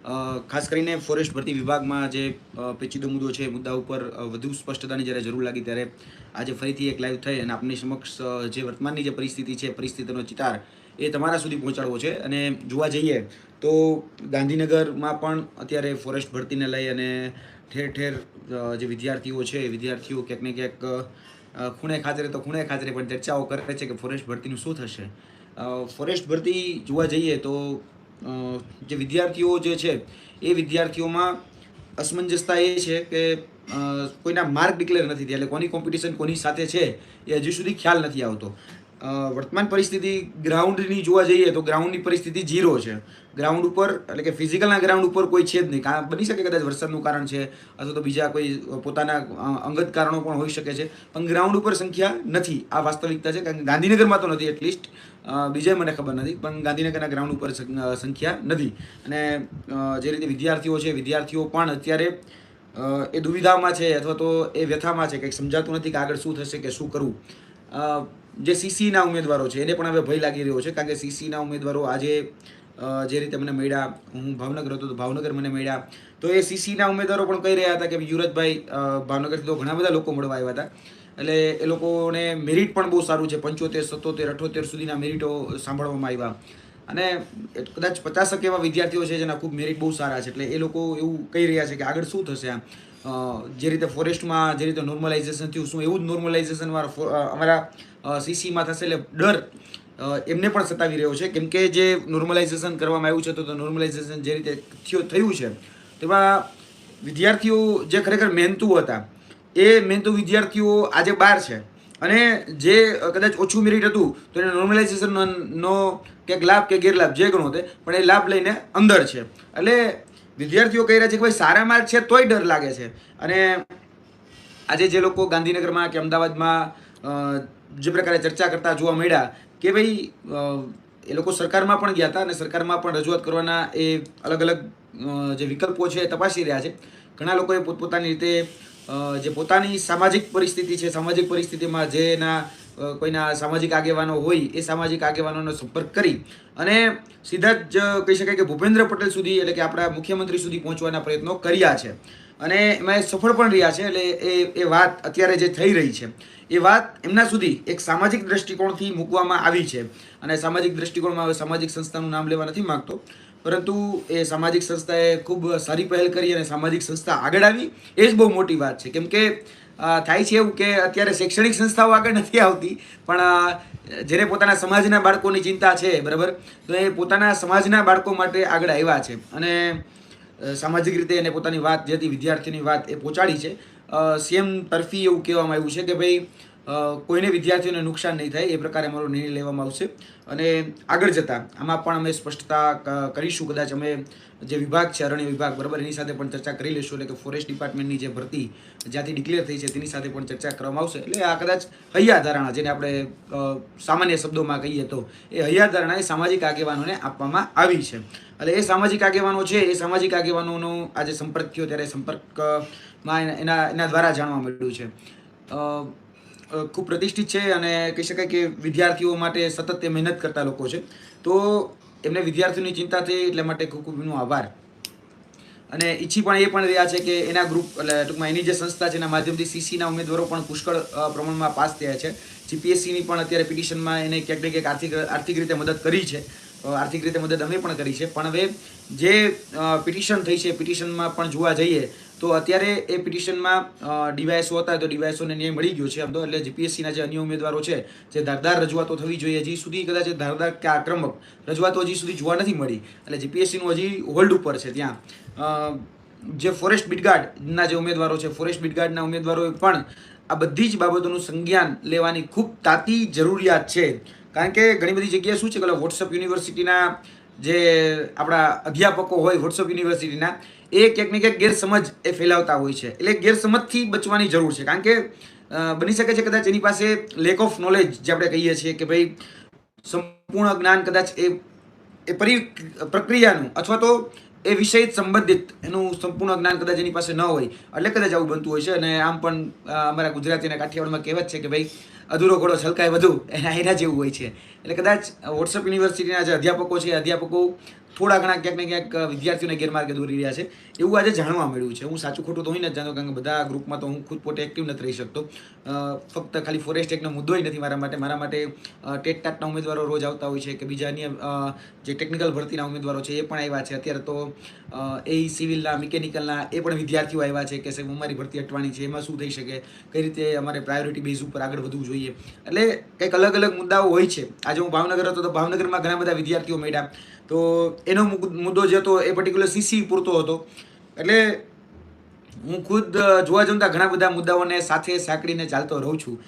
ખાસ કરીને ફોરેસ્ટ ભરતી વિભાગમાં જે પેચીદો મુદ્દો છે મુદ્દા ઉપર વધુ સ્પષ્ટતાની જ્યારે જરૂર લાગી ત્યારે આજે ફરીથી એક લાઈવ થઈ અને આપની સમક્ષ જે વર્તમાનની જે પરિસ્થિતિ છે પરિસ્થિતિનો ચિતાર એ તમારા સુધી પહોંચાડવો છે. અને જોવા જઈએ તો ગાંધીનગરમાં પણ અત્યારે ફોરેસ્ટ ભરતીને લઈ અને ઠેર ઠેર જે વિદ્યાર્થીઓ છે એ વિદ્યાર્થીઓ ક્યાંક ને ક્યાંક ખૂણે ખાતરે પણ ચર્ચાઓ કરે છે કે ફોરેસ્ટ ભરતીનું શું થશે. ફોરેસ્ટ ભરતી જોવા જઈએ તો જે વિદ્યાર્થીઓ જે છે એ વિદ્યાર્થીઓમાં અસમંજસતા એ છે કે કોઈના માર્ક ડિક્લેર નથી થયા, એટલે કોની કોમ્પિટિશન કોની સાથે છે એ હજુ સુધી ખ્યાલ નથી આવતો. વર્તમાન પરિસ્થિતિ ગ્રાઉન્ડની જોવા જઈએ તો ગ્રાઉન્ડની પરિસ્થિતિ 0 છે. ગ્રાઉન્ડ ઉપર એટલે કે ફિઝિકલના ગ્રાઉન્ડ ઉપર કોઈ છે જ નહીં. બની શકે કદાચ વરસાદનું કારણ છે અથવા તો બીજા કોઈ પોતાના અંગત કારણો પણ હોઈ શકે છે, પણ ગ્રાઉન્ડ ઉપર સંખ્યા નથી. આ વાસ્તવિકતા છે. કારણ કે ગાંધીનગરમાં તો નથી, એટલીસ્ટ બીજે મને ખબર નથી, પણ ગાંધીનગરના ગ્રાઉન્ડ ઉપર સંખ્યા નથી. અને જે રીતે વિદ્યાર્થીઓ પણ અત્યારે એ દુવિધામાં છે અથવા તો એ વ્યથામાં છે, કંઈક સમજાતું નથી કે આગળ શું થશે કે શું કરવું. જે સીસીના ઉમેદવારો છે એને પણ હવે ભય લાગી રહ્યો છે, કારણ કે સીસીના ઉમેદવારો આજે જે રીતે મને મળ્યા, હું ભાવનગર હતો તો ભાવનગર મને મળ્યા, તો એ સીસીના ઉમેદવારો પણ કહી રહ્યા હતા કે યુવરાજભાઈ, ભાવનગરથી તો ઘણા બધા લોકો મળવા આવ્યા હતા, એટલે એ લોકોને મેરિટ પણ બહુ સારું છે. 75, 77, 78 સુધીના મેરિટો સાંભળવામાં આવ્યા. અને કદાચ 50% એવા વિદ્યાર્થીઓ છે જેના ખૂબ મેરિટ બહુ સારા છે. એટલે એ લોકો એવું કહી રહ્યા છે કે આગળ શું થશે. આમ જે રીતે ફોરેસ્ટમાં જે રીતે નોર્મલાઇઝેશન થયું, શું એવું જ નોર્મલાઇઝેશન અમારા સીસીમાં થશે? એટલે ડર એમને પણ સતાવી રહ્યો છે, કેમ કે જે નોર્મલાઇઝેશન કરવામાં આવ્યું છે તો નોર્મલાઇઝેશન જે રીતે થયું છે તેમાં વિદ્યાર્થીઓ જે ખરેખર મહેનતુ હતા એ મહેનતુ વિદ્યાર્થીઓ આજે બહાર છે, અને જે કદાચ ઓછું મેરિટ હતું તો એને નોર્મલાઇઝેશનનો ક્યાંક લાભ કે ગેરલાભ જે ગણો તે પણ એ લાભ લઈને અંદર છે. એટલે વિદ્યાર્થીઓ કહી રહ્યા છે કે ભાઈ સારા માર્ક છે તોય ડર લાગે છે. અને આજે જે લોકો ગાંધીનગરમાં કે અમદાવાદમાં જે પ્રકારે ચર્ચા કરતા જોવા મળ્યા કે ભાઈ એ લોકો સરકારમાં પણ ગયા હતા અને સરકારમાં પણ રજૂઆત કરવાના એ અલગ અલગ જે વિકલ્પો છે એ તપાસી રહ્યા છે. ઘણા લોકોએ પોતપોતાની રીતે જે પોતાની સામાજિક પરિસ્થિતિ છે, સામાજિક પરિસ્થિતિમાં જેના કોઈના સામાજિક આગેવાનો હોય એ સામાજિક આગેવાનોનો સંપર્ક કરી અને સીધા જ કહી શકાય કે ભૂપેન્દ્ર પટેલ સુધી, એટલે કે આપણા મુખ્યમંત્રી સુધી પહોંચવાના પ્રયત્નો કર્યા છે અને એમાં એ સફળ પણ રહ્યા છે. એટલે એ વાત અત્યારે જે થઈ રહી છે એ વાત એમના સુધી એક સામાજિક દ્રષ્ટિકોણથી મૂકવામાં આવી છે. અને સામાજિક દ્રષ્ટિકોણમાં હવે સામાજિક સંસ્થાનું નામ લેવા નથી માગતો, પરંતુ એ સામાજિક સંસ્થાએ ખૂબ સારી પહેલ કરી અને સામાજિક સંસ્થા આગળ આવી એ જ બહુ મોટી વાત છે. કેમ કે થાય છે એવું કે અત્યારે શૈક્ષણિક સંસ્થાઓ આગળ નથી આવતી, પણ જેને પોતાના સમાજના બાળકોની ચિંતા છે, બરાબર, તો એ પોતાના સમાજના બાળકો માટે આગળ આવ્યા છે અને સામાજિક રીતે એને પોતાની વાત જે હતી વિદ્યાર્થીની વાત એ પહોંચાડી છે. સીએમ તરફી એવું કહેવામાં આવ્યું છે કે ભાઈ કોઈને વિદ્યાર્થીઓને નુકસાન નહીં થાય એ પ્રકારે અમારો નિર્ણય લેવામાં આવશે. અને આગળ જતાં આમાં પણ અમે સ્પષ્ટતા કરીશું. કદાચ અમે જે વિભાગ છે અરણ્ય વિભાગ, બરાબર, એની સાથે પણ ચર્ચા કરી લઈશું. એટલે કે ફોરેસ્ટ ડિપાર્ટમેન્ટની જે ભરતી જ્યાંથી ડિક્લેર થઈ છે તેની સાથે પણ ચર્ચા કરવામાં આવશે. એટલે આ કદાચ હૈયા ધારણા, જેને આપણે સામાન્ય શબ્દોમાં કહીએ તો એ હૈયા ધારણા એ સામાજિક આગેવાનોને આપવામાં આવી છે. એટલે એ સામાજિક આગેવાનો છે, એ સામાજિક આગેવાનોનો આજે સંપર્ક થયો ત્યારે સંપર્કમાં એના દ્વારા જાણવા મળ્યું છે. ખૂબ પ્રતિષ્ઠિત છે અને કહી શકાય કે વિદ્યાર્થીઓ માટે સતત તે મહેનત કરતા લોકો છે. તો એમને વિદ્યાર્થીઓની ચિંતા થઈ એટલા માટે ખૂબ ખૂબ એનો આભાર. અને ઈચ્છી પણ એ પણ રહ્યા છે કે એના ગ્રુપ, એટલે ટૂંકમાં એની જે સંસ્થા છે એના માધ્યમથી સીસીના ઉમેદવારો પણ પુષ્કળ પ્રમાણમાં પાસ થયા છે. જીપીએસસીની પણ અત્યારે પિટિશનમાં એને ક્યાંક ને ક્યાંક આર્થિક રીતે મદદ કરી છે. આર્થિક રીતે મદદ અમે પણ કરી છે. પણ હવે જે પિટિશન થઈ છે પિટિશનમાં પણ જોવા જઈએ તો અત્યારે એ પિટિશનમાં ડીવાયએસઓ હતા તો ડીવાયએસઓને ન્યાય મળી ગયો છે આમ તો. એટલે જીપીએસસીના જે અન્ય ઉમેદવારો છે જે ધારદાર રજૂઆતો થવી જોઈએ હજી સુધી કદાચ ધારદાર કે આક્રમક રજૂઆતો હજી સુધી જોવા નથી મળી. એટલે જીપીએસસીનું હજી હોલ્ડ ઉપર છે. ત્યાં જે ફોરેસ્ટ બીટગાર્ડના જે ઉમેદવારો છે, ફોરેસ્ટ બીટગાર્ડના ઉમેદવારોએ પણ આ બધી જ બાબતોનું સંજ્ઞાન લેવાની ખૂબ તાતી જરૂરિયાત છે. કારણ કે ઘણી બધી જગ્યાએ શું છે કે વોટ્સઅપ યુનિવર્સિટીના જે આપણા અધ્યાપકો હોય વોટ્સઅપ યુનિવર્સિટીના, એ ક્યાંક ને ક્યાંક ગેરસમજ એ ફેલાવતા હોય છે. એટલે ગેરસમજથી બચવાની જરૂર છે. કારણ કે બની શકે છે કદાચ એની પાસે લેક ઓફ નોલેજ જે આપણે કહીએ છીએ કે ભાઈ સંપૂર્ણ જ્ઞાન કદાચ એ પ્રક્રિયાનું અથવા તો એ વિષય સંબંધિત એનું સંપૂર્ણ જ્ઞાન કદાચ એની પાસે ન હોય, એટલે કદાચ આવું બનતું હોય છે. અને આમ પણ અમારા ગુજરાતી અને કાઠિયાવાડમાં કહેવત છે કે ભાઈ અધૂરો ઘોડો છલકાય વધુ, એના જેવું હોય છે. એટલે કદાચ વોટ્સઅપ યુનિવર્સિટીના જે અધ્યાપકો છે, અધ્યાપકો થોડા ઘણા ક્યાંક ને ક્યાંક વિદ્યાર્થીઓને ગેરમાર્ગે દોરી રહ્યા છે એવું આજે જાણવા મળ્યું છે. હું સાચું ખોટું તો હોય નથી જાણતો, કારણ કે બધા ગ્રુપમાં તો હું ખુદ પોતે એક્ટિવ નથી રહી શકતો. ફક્ત ખાલી ફોરેસ્ટ એકનો મુદ્દો નથી મારા માટે ટેટ ટાટના ઉમેદવારો રોજ આવતા હોય છે, કે બીજા અન્ય જે ટેકનિકલ ભરતીના ઉમેદવારો છે એ પણ આવ્યા છે. અત્યારે તો એ સિવિલના, મિકેનિકલના એ પણ વિદ્યાર્થીઓ આવ્યા છે કે સાહેબ અમારી ભરતી અટવાની છે, એમાં શું થઈ શકે, કઈ રીતે અમારે પ્રાયોરિટી બેઝ ઉપર આગળ વધવું જોઈએ. એટલે કંઈક અલગ અલગ મુદ્દાઓ હોય છે. આજે હું ભાવનગર હતો તો ભાવનગરમાં ઘણા બધા વિદ્યાર્થીઓ મળ્યા, તો એનો મુદ્દો જે હતો એ પર્ટિક્યુલર સીસી પૂરતો હતો. એટલે હું ખુદ જોવા જઉં તો ઘણા બધા મુદ્દાઓને સાથે સાંકળીને ચાલતો રહું છું.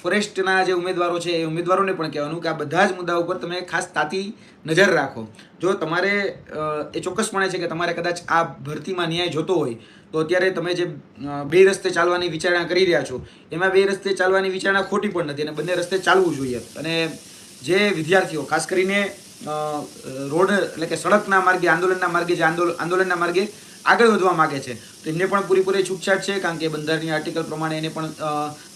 ફોરેસ્ટના જે ઉમેદવારો છે એ ઉમેદવારોને પણ કહેવાનું કે આ બધા જ મુદ્દાઓ ઉપર તમે ખાસ તાતી નજર રાખો. જો તમારે એ ચોક્કસપણે છે કે તમારે કદાચ આ ભરતીમાં ન્યાય જોતો હોય તો અત્યારે તમે જે બે રસ્તે ચાલવાની વિચારણા કરી રહ્યા છો એમાં બે રસ્તે ચાલવાની વિચારણા ખોટી પણ નથી, અને બંને રસ્તે ચાલવું જોઈએ. અને જે વિદ્યાર્થીઓ ખાસ કરીને રોડ એટલે કે સડકના માર્ગે, આંદોલનના માર્ગે, જે આંદોલનના માર્ગે આગળ વધવા માગે છે તો એમને પણ પૂરેપૂરી છૂટછાટ છે, કારણ કે બંધારણીય આર્ટિકલ પ્રમાણે એને પણ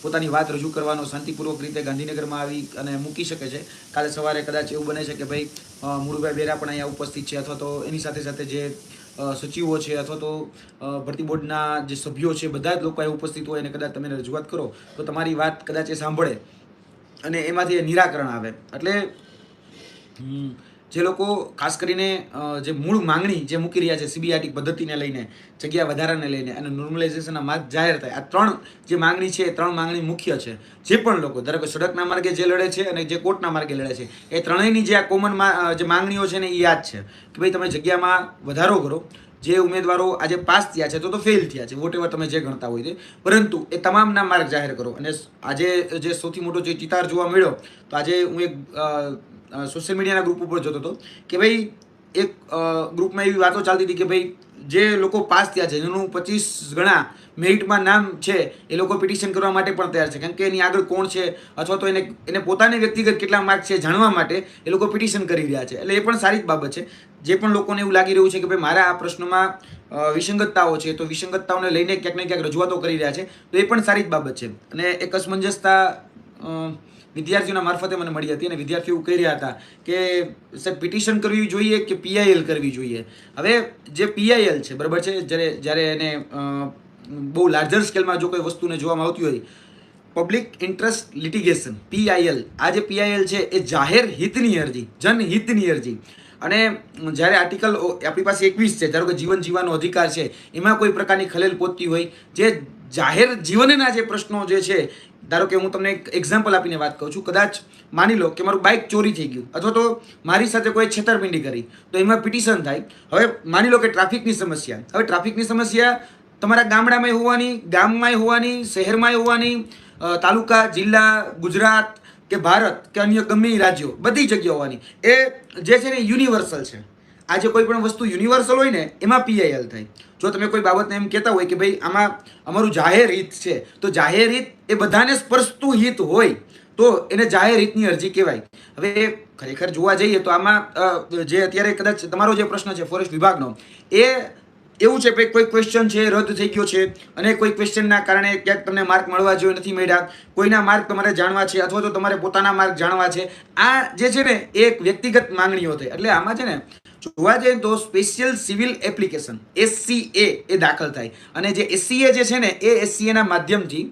પોતાની વાત રજૂ કરવાનો શાંતિપૂર્વક રીતે ગાંધીનગરમાં આવી અને મૂકી શકે છે. કાલે સવારે કદાચ એવું બને છે કે ભાઈ મુળુભાઈ બેરા પણ અહીંયા ઉપસ્થિત છે, અથવા તો એની સાથે સાથે જે સચિવો છે અથવા તો ભરતી બોર્ડના જે સભ્યો છે બધા જ લોકો ઉપસ્થિત હોય અને કદાચ તમે રજૂઆત કરો તો તમારી વાત કદાચ એ સાંભળે અને એમાંથી નિરાકરણ આવે. એટલે જે લોકો ખાસ કરીને જે મૂળ માંગણી જે મૂકી રહ્યા છે સીબીઆરટી પદ્ધતિને લઈને, જગ્યા વધારાને લઈને અને નોર્મલાઇઝેશનના માર્ગ જાહેર થાય, આ ત્રણ જે માંગણી છે એ ત્રણ માંગણી મુખ્ય છે. જે પણ લોકો ધારો કે સડકના માર્ગે જે લડે છે અને જે કોર્ટના માર્ગે લડે છે એ ત્રણેયની જે આ કોમન જે માંગણીઓ છે ને એ યાદ છે કે ભાઈ તમે જગ્યામાં વધારો કરો. જે ઉમેદવારો આજે પાસ થયા છે તો ફેલ થયા છે, વોટ એવર તમે જે ગણતા હોય તે, પરંતુ એ તમામના માર્ગ જાહેર કરો. અને આજે જે સૌથી મોટો જે ચિતાર જોવા મળ્યો તો આજે હું એક સોશિયલ મીડિયાના ગ્રુપ ઉપર જોતો હતો કે ભાઈ એક ગ્રુપમાં એવી વાતો ચાલતી હતી કે ભાઈ જે લોકો પાસ થયા છે જેનું 25 ગણા મેરિટમાં નામ છે એ લોકો પિટિશન કરવા માટે પણ તૈયાર છે, કારણ કે એની આગળ કોણ છે અથવા તો એને પોતાને વ્યક્તિગત કેટલા માર્ક છે જાણવા માટે એ લોકો પિટિશન કરી રહ્યા છે. એટલે એ પણ સારી જ બાબત છે. જે પણ લોકોને એવું લાગી રહ્યું છે કે ભાઈ મારા આ પ્રશ્નમાં વિસંગતતાઓ છે તો વિસંગતતાઓને લઈને ક્યાંક ને ક્યાંક રજૂઆતો કરી રહ્યા છે તો એ પણ સારી જ બાબત છે. અને એક અસમંજસતા વિદ્યાર્થીઓના મારફતે મને મળી હતી અને વિદ્યાર્થીઓ કહી રહ્યા હતા કે સાહેબ પિટિશન કરવી જોઈએ કે પીઆઈએલ કરવી જોઈએ. હવે જે પીઆઈએલ છે બરાબર છે, જ્યારે એને બહુ લાર્જર સ્કેલમાં જો કોઈ વસ્તુને જોવામાં આવતી હોય, પબ્લિક ઇન્ટરેસ્ટ લિટિગેશન પીઆઈએલ, આ જે પીઆઈએલ છે એ જાહેર હિતની અરજી, જનહિતની અરજી. અને જ્યારે આર્ટિકલ આપણી પાસે 21 છે, ધારો કે જીવન જીવવાનો અધિકાર છે, એમાં કોઈ પ્રકારની ખલેલ પહોંચતી હોય, જે જાહેર જીવનના જે પ્રશ્નો જે છે, ધારો કે હું તમને એક એક્ઝામ્પલ આપીને વાત કહું છું, કદાચ માની લો કે મારું બાઇક ચોરી થઈ ગયું અથવા તો મારી સાથે કોઈ છેતરપિંડી કરી તો એમાં પિટિશન થાય. હવે માની લો કે ટ્રાફિકની સમસ્યા, હવે ટ્રાફિકની સમસ્યા તમારા ગામડામાં હોવાની, ગામમાં હોવાની, શહેરમાં હોવાની, તાલુકા, જિલ્લા, ગુજરાત કે ભારત કે અન્ય ગમે રાજ્યો, બધી જગ્યા હોવાની, એ જે છે ને યુનિવર્સલ છે. આજે કોઈ પણ વસ્તુ યુનિવર્સલ હોય ને એમાં પીઆઈએલ થાય. જો તમે કોઈ બાબતને એમ કહેતા હોય કે ભાઈ આમાં અમારું જાહેર હિત છે, તો જાહેર હિત એ બધાને સ્પર્શતું હિત હોય તો એને જાહેર હિતની અરજી કહેવાય. હવે ખરેખર જોવા જઈએ તો આમાં જે અત્યારે કદાચ તમારો જે પ્રશ્ન છે ફોરેસ્ટ વિભાગનો, એ એવું છે કે કોઈ ક્વેશ્ચન છે રદ થઈ ગયો છે અને કોઈ ક્વેશ્ચનના કારણે ક્યાંક તમને માર્ક મળવા જોઈએ નથી મળ્યા, કોઈના માર્ક તમારે જાણવા છે અથવા તો તમારે પોતાના માર્ક જાણવા છે, આ જે છે ને એ એક વ્યક્તિગત માંગણીઓ થઈ. એટલે આમાં છે ને જોવા જઈએ તો સ્પેશિયલ સિવિલ એપ્લિકેશન SCA એ દાખલ થાય. અને જે SCA જે છે ને એ SCA ના માધ્યમથી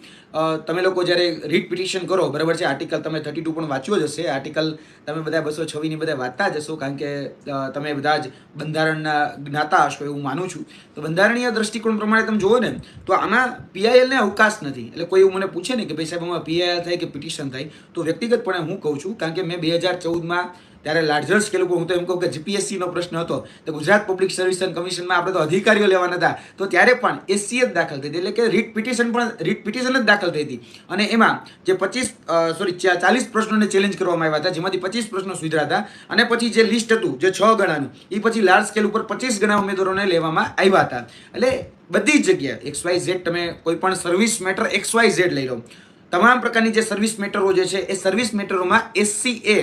તમે લોકો જ્યારે રીટ પિટિશન કરો બરાબર છે, આર્ટિકલ તમે 32 પણ વાંચ્યો જ હશે, આર્ટિકલ તમે બધા 226 ની બધા વાંચતા જ હશો, કારણ કે તમે બધા જ બંધારણના જ્ઞાતા હશો એવું માનું છું. તો બંધારણીય દ્રષ્ટિકોણ પ્રમાણે તમે જુઓ ને તો આમાં પીઆઈએલ ને અવકાશ નથી. એટલે કોઈ એવું મને પૂછે ને કે ભાઈ સાહેબ આમાં પીઆઈએલ થાય કે પિટિશન થાય, તો વ્યક્તિગતપણે હું કહું છું, કારણ કે મેં 2014માં ત્યારે લાર્જર સ્કેલ ઉપર હું તો એમ કહું કે જીપીએસસીનો પ્રશ્ન હતો તો ગુજરાત પબ્લિક સર્વિસ કમિશનમાં આપણે તો અધિકારીઓ લેવાના હતા, તો ત્યારે પણ SCA જ દાખલ થઈ હતી, એટલે કે રીટ પિટિશન જ દાખલ થઈ હતી. અને એમાં જે 40 પ્રશ્નોને ચેલેન્જ કરવામાં આવ્યા હતા, જેમાંથી 25 પ્રશ્નો સુધર્યા હતા. અને પછી જે લિસ્ટ હતું જે 6 ગણાનું, એ પછી લાર્જ સ્કેલ ઉપર 25 ગણા ઉમેદવારોને લેવામાં આવ્યા હતા. એટલે બધી જ જગ્યાએ XYZ તમે કોઈ પણ સર્વિસ મેટર XYZ લઈ લો, તમામ પ્રકારની જે સર્વિસ મેટરો જે છે એ સર્વિસ મેટરોમાં SCA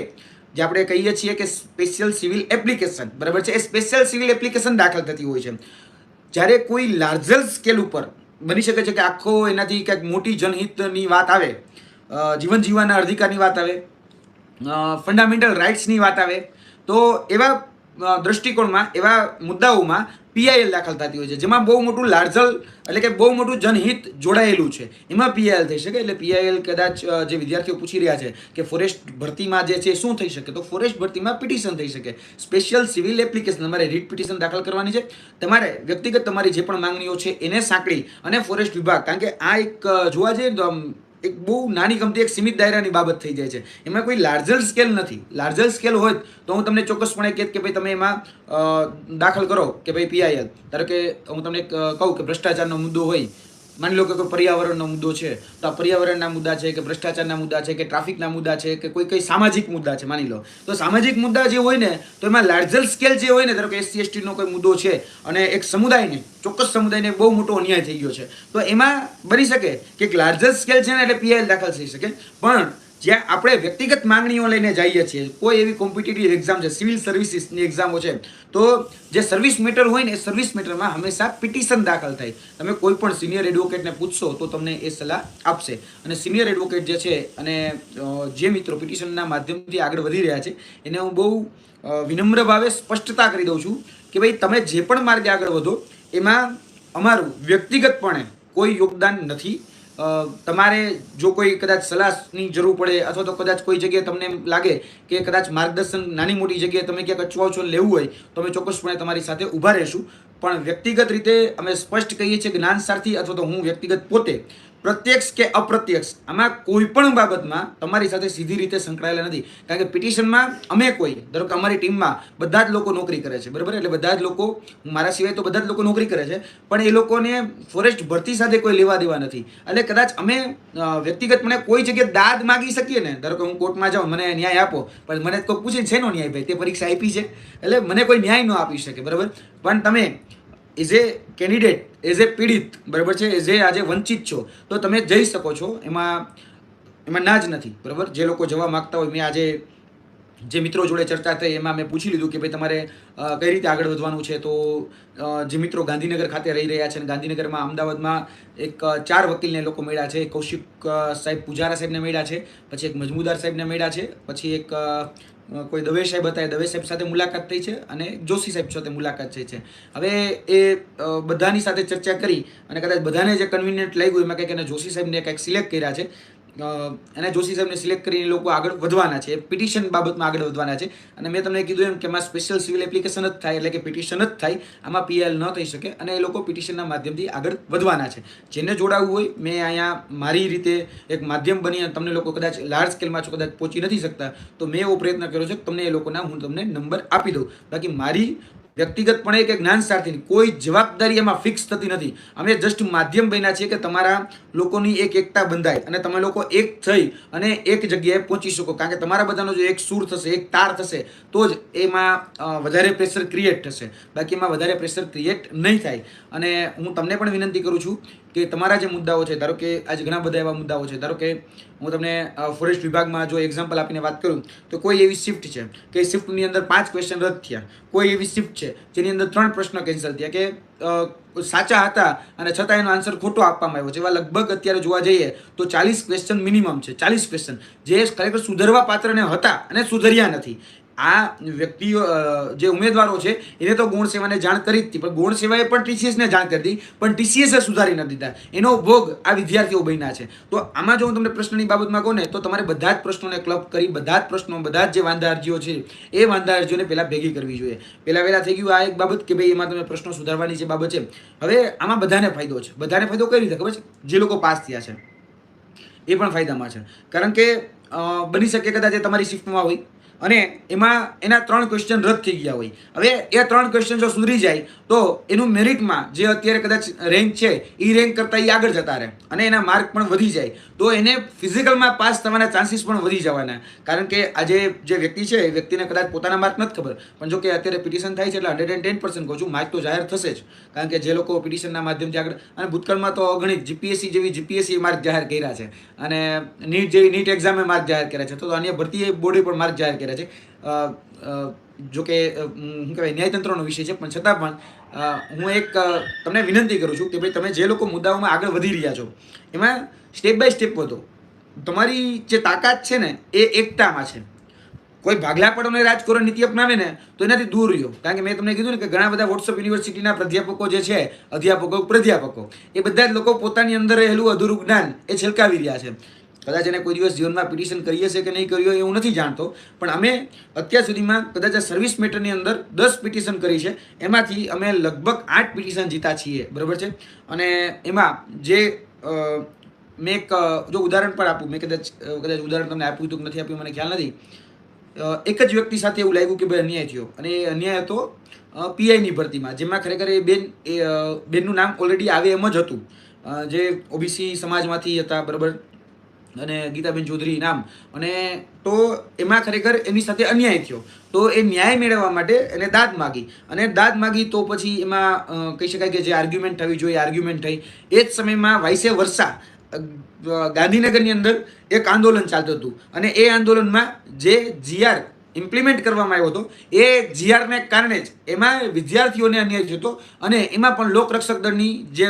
જે આપણે કહીએ છીએ કે સ્પેશિયલ સિવિલ એપ્લિકેશન બરાબર છે, એ સ્પેશિયલ સિવિલ એપ્લિકેશન દાખલ થતી હોય છે. જ્યારે કોઈ લાર્જર સ્કેલ ઉપર બની શકે છે કે આખો એનાથી કંઈક મોટી જનહિતની વાત આવે, જીવન જીવવાના અધિકારની વાત આવે, ફંડામેન્ટલ રાઇટ્સની વાત આવે, તો એવા દ્રષ્ટિકોણમાં એવા મુદ્દાઓમાં પીઆઈએલ દાખલ થતી હોય છે, જેમાં બહુ મોટું લાર્જલ એટલે કે બહુ મોટું જનહિત જોડાયેલું છે, એમાં પીઆઈએલ થઈ શકે. એટલે પીઆઈએલ કદાચ જે વિદ્યાર્થીઓ પૂછી રહ્યા છે કે ફોરેસ્ટ ભરતીમાં જે છે શું થઈ શકે, તો ફોરેસ્ટ ભરતીમાં પિટિશન થઈ શકે. સ્પેશિયલ સિવિલ એપ્લિકેશન તમારે રીટ પિટિશન દાખલ કરવાની છે. તમારે વ્યક્તિગત તમારી જે પણ માંગણીઓ છે એને સાંકળી અને ફોરેસ્ટ વિભાગ, કારણ કે આ એક જોવા જઈએ તો એક બહુ નાની ગમતી એક સીમિત દાયરાની બાબત થઈ જાય છે, એમાં કોઈ લાર્જર સ્કેલ નથી. લાર્જર સ્કેલ હોય તો હું તમને ચોક્કસપણે કહેત કે ભાઈ તમે એમાં દાખલ કરો કે ભાઈ પીઆઈએલ. ધારો કે હું તમને કહું કે ભ્રષ્ટાચારનો મુદ્દો હોય, માની લો કે કોઈ પર્યાવરણનો મુદ્દો છે, તો આ પર્યાવરણના મુદ્દા છે કે ભ્રષ્ટાચારના મુદ્દા છે કે ટ્રાફિકના મુદ્દા છે કે કોઈ સામાજિક મુદ્દા છે, માની લો તો સામાજિક મુદ્દા જે હોય ને તો એમાં લાર્જર સ્કેલ જે હોય ને, ધારો કે એસસી એસટીનો કોઈ મુદ્દો છે અને એક સમુદાયને, ચોક્કસ સમુદાયને બહુ મોટો અન્યાય થઈ ગયો છે, તો એમાં બની શકે કે એક લાર્જર સ્કેલ છે ને એટલે પીઆઈએલ દાખલ થઈ શકે. પણ જ્યાં આપણે વ્યક્તિગત માંગણીઓ લઈને જઈએ છીએ, કોઈ એવી કોમ્પિટિટિવ એક્ઝામ છે, સિવિલ સર્વિસીસની એક્ઝામો છે, તો જે સર્વિસ મેટર હોય ને એ સર્વિસ મેટરમાં હંમેશા પિટિશન દાખલ થાય. તમે કોઈ પણ સિનિયર એડવોકેટને પૂછશો તો તમને એ સલાહ આપશે. અને સિનિયર એડવોકેટ જે છે અને જે મિત્રો પિટિશનના માધ્યમથી આગળ વધી રહ્યા છે એને હું બહુ વિનમ્ર ભાવે સ્પષ્ટતા કરી દઉં છું કે ભાઈ તમે જે પણ માર્ગે આગળ વધો એમાં અમારું વ્યક્તિગતપણે કોઈ યોગદાન નથી. તમારે જો કોઈ કદાચ સલાહની જરૂર પડે અથવા તો કદાચ કોઈ જગ્યાએ તમને એમ લાગે કે કદાચ માર્ગદર્શન નાની મોટી જગ્યાએ તમે ક્યાંક અચવાઓ છો લેવું હોય તો અમે ચોક્કસપણે તમારી સાથે ઊભા રહીશું. પણ વ્યક્તિગત રીતે અમે સ્પષ્ટ કહીએ છીએ જ્ઞાન સારથી અથવા તો હું વ્યક્તિગત પોતે પ્રત્યક્ષ કે અપ્રત્યક્ષ આમાં કોઈ પણ બાબતમાં તમારી સાથે સીધી રીતે સંકળાયેલા નથી. કારણ કે પિટિશનમાં અમે કોઈ, ધારો કે અમારી ટીમમાં બધા જ લોકો નોકરી કરે છે, બરાબર, એટલે બધા જ લોકો, મારા સિવાય તો બધા જ લોકો નોકરી કરે છે, પણ એ લોકોને ફોરેસ્ટ ભરતી સાથે કોઈ લેવા દેવા નથી. એટલે કદાચ અમે વ્યક્તિગતપણે કોઈ જગ્યાએ દાદ માગી શકીએ ને, ધારો કે હું કોર્ટમાં જાઉં, મને ન્યાય આપો, પણ મને કોઈ પૂછે છે નો ન્યાય, ભાઈ તે પરીક્ષા આપી છે એટલે મને કોઈ ન્યાય ન આપી શકે, બરાબર. પણ તમે as a candidate, as a પીડિત, બરાબર છે, એઝ એ આજે વંચિત છો તો તમે જઈ શકો છો, એમાં ના જ નથી, બરાબર. જે લોકો જવા માગતા હોય, મેં આજે જે મિત્રો જોડે ચર્ચા થઈ એમાં મેં પૂછી લીધું કે ભાઈ તમારે કઈ રીતે આગળ વધવાનું છે, તો જે મિત્રો ગાંધીનગર ખાતે રહી રહ્યા છે અને ગાંધીનગરમાં અમદાવાદમાં એક 4 વકીલને લોકો મળ્યા છે. કૌશિક સાહેબ પુજારા સાહેબને મળ્યા છે, પછી એક મજમુદાર સાહેબને મળ્યા છે, પછી એક કોઈ દવે સાહેબ હતા, એ દવે સાહેબ સાથે મુલાકાત થઈ છે અને જોશી સાહેબ સાથે મુલાકાત થઈ છે. હવે એ બધાની સાથે ચર્ચા કરી અને કદાચ બધાને જે કન્વિનિયન્ટ લાગ્યું એમાં કંઈક એને જોશી સાહેબને કંઈક સિલેક્ટ કર્યા છે અને જોશી સાહેબને સિલેક્ટ કરીને લોકો આગળ વધવાના છે, પિટિશન બાબતમાં આગળ વધવાના છે. અને મેં તમને કીધું એમ કે આમાં સ્પેશિયલ સિવિલ એપ્લિકેશન જ થાય, એટલે કે પિટિશન જ થાય, આમાં પીએલ ન થઈ શકે અને એ લોકો પિટિશનના માધ્યમથી આગળ વધવાના છે. જેને જોડાવવું હોય, મેં અહીંયા મારી રીતે એક માધ્યમ બની અને તમને લોકો કદાચ લાર્જ સ્કેલમાં છો, કદાચ પહોંચી નથી શકતા, તો મેં એવો પ્રયત્ન કર્યો છે કે તમને એ લોકોના હું તમને નંબર આપી દઉં. બાકી મારી વ્યક્તિગતપણે કે જ્ઞાન સાથેની કોઈ જવાબદારી એમાં ફિક્સ થતી નથી. અમે જસ્ટ માધ્યમ બન્યા છીએ કે તમારા લોકોની એક એકતા બંધાય અને તમે લોકો એક થઈ અને એક જગ્યાએ પહોંચી શકો. કારણ કે તમારા બધાનો જો એક સૂર થશે, એક તાર થશે, તો જ એમાં વધારે પ્રેશર ક્રિએટ થશે, બાકી એમાં વધારે પ્રેશર ક્રિએટ નહીં થાય. અને હું તમને પણ વિનંતી કરું છું કે તમારા જે મુદ્દાઓ છે, ધારો કે આજે ઘણા બધા એવા મુદ્દાઓ છે, ધારો કે હું તમને ફોરેસ્ટ વિભાગમાં જો એક્ઝામ્પલ આપીને વાત કરું તો કોઈ એવી શિફ્ટ છે કે શિફ્ટની અંદર 5 ક્વેશ્ચન રદ થયા, કોઈ એવી શિફ્ટ છે જેની અંદર 3 પ્રશ્ન કેન્સલ થયા કે સાચા હતા અને છતાં એનો આન્સર ખોટો આપવામાં આવ્યો છે. એવા લગભગ અત્યારે જોવા જઈએ તો 40 ક્વેશ્ચન મિનિમમ છે, 40 ક્વેશ્ચન જે ખરેખર સુધરવા પાત્રને હતા અને સુધર્યા નથી. આ વ્યક્તિઓ જે ઉમેદવારો છે એને તો ગૌણ સેવાને જાણ કરી જ હતી, પણ ગૌણ સેવાએ પણ ટીસીએસને જાણ કરી હતી, પણ ટીસીએસે સુધારી નથી દીધા. એનો ભોગ આ વિદ્યાર્થીઓ બન્યા છે. તો આમાં જો હું તમને પ્રશ્નની બાબતમાં કહું ને તો તમારે બધા જ પ્રશ્નોને ક્લબ કરી, બધા જ પ્રશ્નો, બધા જ જે વાંધા અરજીઓ છે એ વાંધા અરજીઓને પહેલાં ભેગી કરવી જોઈએ. પહેલાં થઈ ગયું આ એક બાબત કે ભાઈ એમાં તમે પ્રશ્નો સુધારવાની જે બાબત છે. હવે આમાં બધાને ફાયદો છે. બધાને ફાયદો કઈ રીતે ખબર છે? જે લોકો પાસ થયા છે એ પણ ફાયદામાં છે. કારણ કે બની શકે કદાચ એ તમારી શિફ્ટમાં હોય અને એમાં એના 3 ક્વેશ્ચન રદ થઈ ગયા હોય. હવે એ 3 ક્વેશ્ચન જો સુધરી જાય તો એનું મેરિટમાં જે અત્યારે કદાચ રેન્ક છે એ રેન્ક કરતાં એ આગળ જતા રહે અને એના માર્ક પણ વધી જાય, તો એને ફિઝિકલમાં પાસ થવાના ચાન્સીસ પણ વધી જવાના. કારણ કે આજે જે વ્યક્તિ છે એ વ્યક્તિને કદાચ પોતાના માર્ક નથી ખબર, પણ જો કે અત્યારે પિટિશન થાય છે એટલે 110% કહું છું માર્ક તો જાહેર થશે જ. કારણ કે જે લોકો પિટિશનના માધ્યમથી આગળ, અને ભૂતકાળમાં તો અગણિત જીપીએસસી માર્ક જાહેર કર્યા છે અને નીટ જેવી નીટ એક્ઝામે માર્ક જાહેર કર્યા છે, તો અન્ય ભરતી બોર્ડે પણ માર્ક જાહેર કર્યા છે. જો કે શું કહેવાય ન્યાયતંત્રનો વિષય છે, પણ છતાં પણ હું એક તમને વિનંતી કરું છું કે ભાઈ તમે જે લોકો મુદ્દાઓમાં આગળ વધી રહ્યા છો એમાં સ્ટેપ બાય સ્ટેપ વધો. તમારી જે તાકાત છે ને એ એકતામાં છે. કોઈ ભાગલા પડોને રાજકોરણ નીતિ અપનાવે ને તો એનાથી દૂર રહ્યો. કારણ કે મેં તમને કીધું ને કે ઘણા બધા વોટ્સઅપ યુનિવર્સિટીના પ્રાધ્યાપકો જે છે, અધ્યાપકો, પ્રાધ્યાપકો, એ બધા જ લોકો પોતાની અંદર રહેલું અધૂરું જ્ઞાન એ છલકાવી રહ્યા છે. કદાચ એને કોઈ દિવસ જીવનમાં પિટિશન કરીએ છે કે નહીં કર્યું હોય એવું નથી જાણતો, પણ અમે અત્યાર સુધીમાં કદાચ આ સર્વિસ મેટરની અંદર 10 પિટિશન કરી છે, એમાંથી અમે લગભગ 8 પિટિશન જીતા છીએ, બરાબર છે. અને એમાં જે મેં એક જો ઉદાહરણ પણ આપું, મેં કદાચ ઉદાહરણ તમને આપ્યું હતું કે નથી આપ્યું મને ખ્યાલ નથી. એક જ વ્યક્તિ સાથે એવું લાગ્યું કે ભાઈ અન્યાય થયો, અને એ અન્યાય હતો પીઆઈની ભરતીમાં, જેમાં ખરેખર એ બેનનું નામ ઓલરેડી આવે એમ જ હતું, જે ઓબીસી સમાજમાંથી હતા, બરાબર, અને ગીતાબેન ચૌધરી નામ. અને તો એમાં ખરેખર એની સાથે અન્યાય થયો, તો એ ન્યાય મેળવવા માટે એને દાદ માગી, અને દાદ માગી તો પછી એમાં કહી શકાય કે જે આર્ગ્યુમેન્ટ થવી જોઈએ આર્ગ્યુમેન્ટ થઈ. એ જ સમયમાં વાઇસે વર્ષા ગાંધીનગરની અંદર એક આંદોલન ચાલતું હતું, અને એ આંદોલનમાં જે જીઆર ઇમ્પ્લિમેન્ટ કરવામાં આવ્યો હતો, એ જીઆરને કારણે જ એમાં વિદ્યાર્થીઓને અન્યાય થતો, અને એમાં પણ લોકરક્ષક દળની જે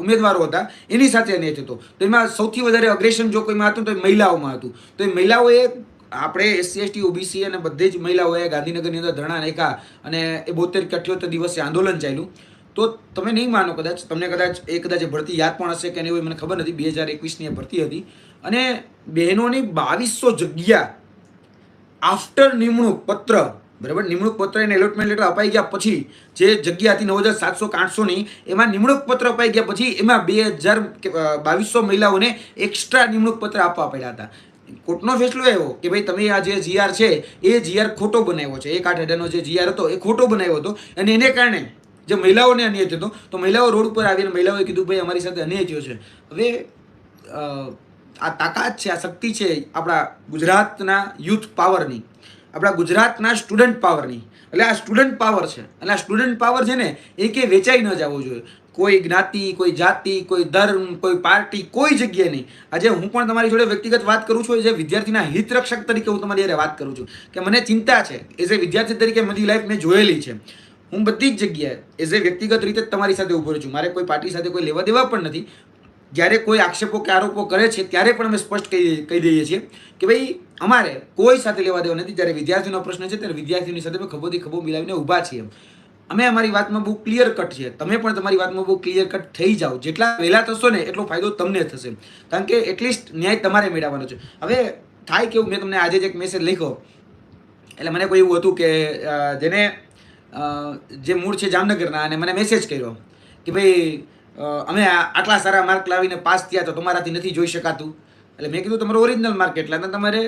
ઉમેદવારો હતા એની સાથે અન્યાય થતો. તો એમાં સૌથી વધારે અગ્રેશન જો કોઈમાં હતું તો એ મહિલાઓમાં હતું. તો એ મહિલાઓએ આપણે એસસી એસટી ઓબીસી અને બધી જ મહિલાઓએ ગાંધીનગરની અંદર ધરણા નાખ્યા, અને એ 72 કે 78 દિવસે આંદોલન ચાલ્યું. તો તમે નહીં માનો, કદાચ તમને કદાચ ભરતી યાદ પણ હશે કે નહીં હોય મને ખબર નથી. 2021ની ભરતી હતી, અને બહેનોની 2200 જગ્યા આફ્ટર નિમણૂક પત્ર, બરાબર, નિમણૂક પત્ર એને એલોટમેન્ટ લેટર અપાઈ ગયા પછી જે જગ્યા હતી 9700 કે 800ની, એમાં નિમણૂક પત્ર અપાઈ ગયા પછી એમાં 2200 મહિલાઓને એક્સ્ટ્રા નિમણૂક પત્ર આપવા પડ્યા હતા. કોર્ટનો ફેસલો આવ્યો કે ભાઈ તમે આ જે જીઆર છે એ જીઆર ખોટો બનાવ્યો છે. 1/8/18નો જે જીઆર હતો એ ખોટો બનાવ્યો હતો, અને એને કારણે જે મહિલાઓને અન્યાય થતો, તો મહિલાઓ રોડ ઉપર આવીને મહિલાઓએ કીધું ભાઈ અમારી સાથે અન્યાય થયો છે. હવે આ તાકાત છે, આ શક્તિ છે આપણા ગુજરાતના યુથ પાવરની, આપણા ગુજરાતના સ્ટુડન્ટ પાવરની. એટલે આ સ્ટુડન્ટ પાવર છે, અને આ સ્ટુડન્ટ પાવર છે ને એ કે વેચાઈ ન જવો જોઈએ. કોઈ જ્ઞાતિ, કોઈ જાતિ, કોઈ ધર્મ, કોઈ પાર્ટી, કોઈ જગ્યાએ નહીં. આજે હું પણ તમારી જોડે વ્યક્તિગત વાત કરું છું, જે વિદ્યાર્થીના હિત રક્ષક તરીકે હું તમારી જોડે વાત કરું છું કે મને ચિંતા છે. એઝ એ વિદ્યાર્થી તરીકે મારી લાઈફ મેં જોયેલી છે. હું બધી જ જગ્યાએ એઝ એ વ્યક્તિગત રીતે તમારી સાથે ઉભો રહું છું. મારે કોઈ પાર્ટી સાથે કોઈ લેવા દેવા પણ નથી. જ્યારે કોઈ આક્ષેપો કે આરોપો કરે છે ત્યારે પણ અમે સ્પષ્ટ કહી દઈએ છીએ કે ભાઈ અમારે કોઈ સાથે લેવા દેવા નથી. જ્યારે વિદ્યાર્થીનો પ્રશ્ન છે ત્યારે વિદ્યાર્થીઓની સાથે અમે ખભોથી ખભો મિલાવીને ઊભા છીએ. અમે અમારી વાતમાં બહુ ક્લિયર કટ છે. તમે પણ તમારી વાતમાં બહુ ક્લિયર કટ થઈ જાઓ. જેટલા વહેલા થશો ને એટલો ફાયદો તમને થશે, કારણ કે એટલીસ્ટ ન્યાય તમારે મેળવવાનો છે. હવે થાય કેવું, મેં તમને આજે જ એક મેસેજ લખ્યો, એટલે મને કોઈ એવું હતું કે જેને જે મૂળ છે જામનગરના, અને મને મેસેજ કર્યો કે ભાઈ અમે આટલા સારા માર્ક લાવીને પાસ થયા તો તમારાથી નથી જોઈ શકાતું. એટલે મેં કીધું તમારો ઓરિજિનલ માર્ક કેટલા હતા, તમારે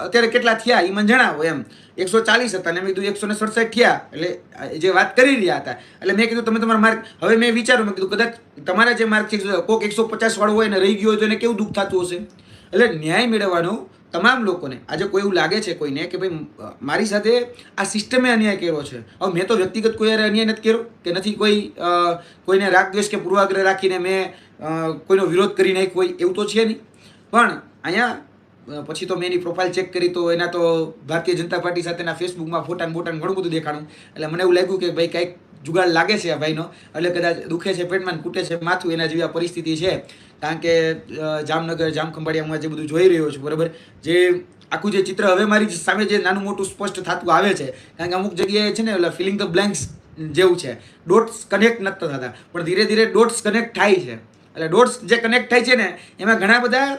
અત્યારે કેટલા થયા એ મને જણાવો એમ. 140 હતા, અને મેં કીધું 167 થયા, એટલે જે વાત કરી રહ્યા હતા. એટલે મેં કીધું તમે તમારા માર્ક, હવે મેં વિચાર્યું, મેં કીધું કદાચ તમારા જે માર્ક છે કોઈક 150 વાળો હોય ને રહી ગયો હોય તો એને કેવું દુઃખ થતું હશે. એટલે ન્યાય મેળવવાનો તમામ લોકોને, આજે કોઈ એવું લાગે છે કોઈને કે ભાઈ મારી સાથે આ સિસ્ટમે અન્યાય કર્યો છે, હવે મેં તો વ્યક્તિગત કોઈ અન્યાય નથી કર્યો કે નથી કોઈને રાગ દ્વેષ કે પૂર્વાગ્રહ રાખીને મેં કોઈનો વિરોધ કરી નાખ્યો હોય, એવું તો છે નહીં. પણ અહીંયા પછી તો મેં એની પ્રોફાઇલ ચેક કરી તો એના તો ભારતીય જનતા પાર્ટી સાથેના ફેસબુકમાં ફોટા બોટાને ઘણું બધું દેખાડું. એટલે મને એવું લાગ્યું કે ભાઈ કંઈક જુગાડ લાગે છે આ ભાઈનો, એટલે કદાચ દુખે છે પેટમાં, કૂટે છે માથું, એના જેવી આ પરિસ્થિતિ છે. કારણ કે જામનગર, જામખંભાળિયામાં જે બધું જોઈ રહ્યો છું, બરાબર, જે આખું જે ચિત્ર હવે મારી સામે જે નાનું મોટું સ્પષ્ટ થતું આવે છે, કારણ કે અમુક જગ્યાએ છે ને એટલે ફિલિંગ ધ બ્લેન્ક્સ જેવું છે, ડોટ્સ કનેક્ટ નથી થતા, પણ ધીરે ધીરે ડોટ્સ કનેક્ટ થાય છે. એટલે ડોટ્સ જે કનેક્ટ થાય છે ને એમાં ઘણા બધા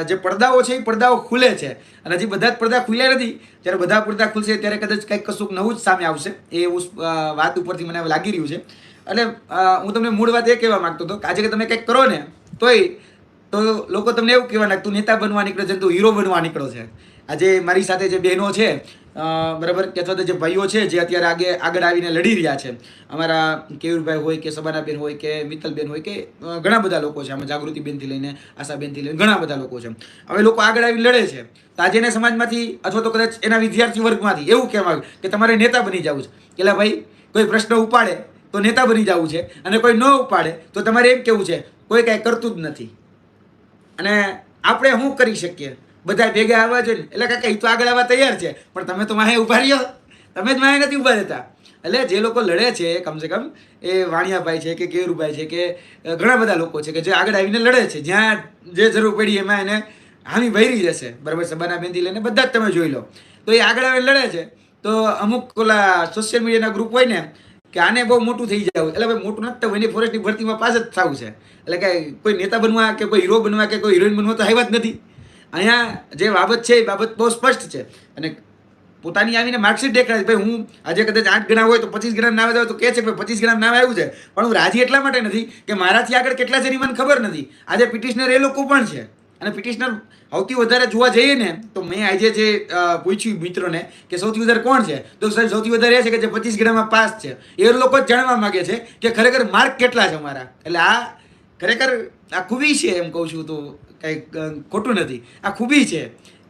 જે પડદાઓ છે એ પડદાઓ ખુલે છે, અને હજી બધા જ પડદા ખુલ્યા નથી. જ્યારે બધા પડદા ખુલશે ત્યારે કદાચ કંઈક કશુંક નવું જ સામે આવશે, એ વાત ઉપરથી મને લાગી રહ્યું છે. એટલે હું તમને મૂળ વાત એ કહેવા માંગતો હતો કે આજે તમે કંઈક કરો ને તો લોકો તમને એવું કહેવા નાખ તું નેતા બનવા નીકળે છે, તું હીરો બનવા નીકળો છે. આજે મારી સાથે જે બહેનો છે, બરાબર, કે અથવા તો જે ભાઈઓ છે જે અત્યારે આગળ આવીને લડી રહ્યા છે, અમારા કેયુરભાઈ હોય કે સબાનાબેન હોય કે મિત્તલબેન હોય કે ઘણા બધા લોકો છે, આમાં જાગૃતિબેનથી લઈને આશાબેનથી લઈને ઘણા બધા લોકો છે. હવે લોકો આગળ આવીને લડે છે, તો આજે એના સમાજમાંથી અથવા તો કદાચ એના વિદ્યાર્થી વર્ગમાંથી એવું કહેવાય કે તમારે નેતા બની જવું છે. એટલે ભાઈ કોઈ પ્રશ્ન ઉપાડે તો નેતા બની જવું છે, અને કોઈ ન ઉપાડે તો તમારે એમ કેવું છે કોઈ કાંઈ કરતું જ નથી. અને આપણે શું કરી શકીએ, બધા ભેગા આવવા જોઈએ. એટલે કાકા એ તો આગળ આવવા તૈયાર છે, પણ તમે તો માહે ઉભા રહ્યો, તમે જ માહે નથી ઉભા રહેતા. એટલે જે લોકો લડે છે કમસે કમ એ વાણિયાભાઈ છે કે કેયુરભાઈ છે કે ઘણા બધા લોકો છે કે જે આગળ આવીને લડે છે, જ્યાં જે જરૂર પડી એમાં એને હામી ભરી જશે, બરાબર, સબાનાબેનથી લઈને બધા જ તમે જોઈ લો. તો એ આગળ આવે લડે છે. તો અમુક ઓલા સોશિયલ મીડિયાના ગ્રુપ હોય ને કે આને બહુ મોટું થઈ જાય, એટલે ભાઈ મોટું નથી થવું, એની ફોરેસ્ટની ભરતીમાં પાસ જ થવું છે. એટલે કે કોઈ નેતા બનવા કે કોઈ હીરો બનવા કે કોઈ હિરોઈન બનવા તો આવ્યા જ નથી. અહીંયા જે બાબત છે એ બાબત બહુ સ્પષ્ટ છે. અને પોતાની આવીને માર્કશીટ દેખાડે, ભાઈ હું આજે કદાચ 8 ગણા હોય તો 25 ગણા નામ આવે તો કહે છે કે 25 ગણા નામ આવ્યું છે, પણ હું રાજી એટલા માટે નથી કે મારાથી આગળ કેટલા છે એની મને ખબર નથી. આજે પિટિશનર એ લોકો પણ છે. અને પિટિશનર સૌથી વધારે જોવા જઈએ ને તો મેં આજે જે પૂછ્યું મિત્રોને કે સૌથી વધારે કોણ છે, તો સૌથી વધારે એ છે કે જે 25 ગણામાં પાસ છે. એ લોકો જ જાણવા માંગે છે કે ખરેખર માર્ક કેટલા છે મારા. એટલે આ ખરેખર આ ખૂબી છે, એમ કહું છું તો કંઈ ખોટું નથી. આ ખૂબી છે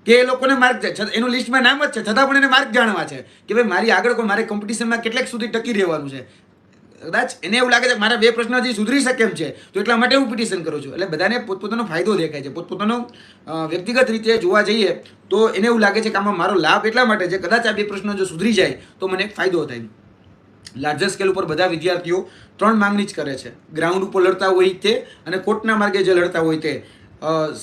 કે એ લોકોને માર્ક એનું લિસ્ટમાં નામ જ છે, છતાં પણ એને માર્ક જાણવા છે કે ભાઈ મારી આગળ કોઈ મારે કોમ્પિટિશનમાં કેટલાક સુધી ટકી રહેવાનું છે. કદાચ એને એવું લાગે છે મારા 2 પ્રશ્ન હજી સુધરી શકે એમ છે, તો એટલા માટે હું પિટિશન કરું છું. એટલે બધાને પોતપોતાનો ફાયદો દેખાય છે. પોતપોતાનો વ્યક્તિગત રીતે જોવા જઈએ તો એને એવું લાગે છે કે આમાં મારો લાભ એટલા માટે છે, કદાચ આ 2 પ્રશ્નો જો સુધરી જાય તો મને એક ફાયદો થાય. લાર્જર સ્કેલ ઉપર બધા વિદ્યાર્થીઓ 3 માંગણી જ કરે છે. ગ્રાઉન્ડ ઉપર લડતા હોય તે અને કોર્ટના માર્ગે જે લડતા હોય તે.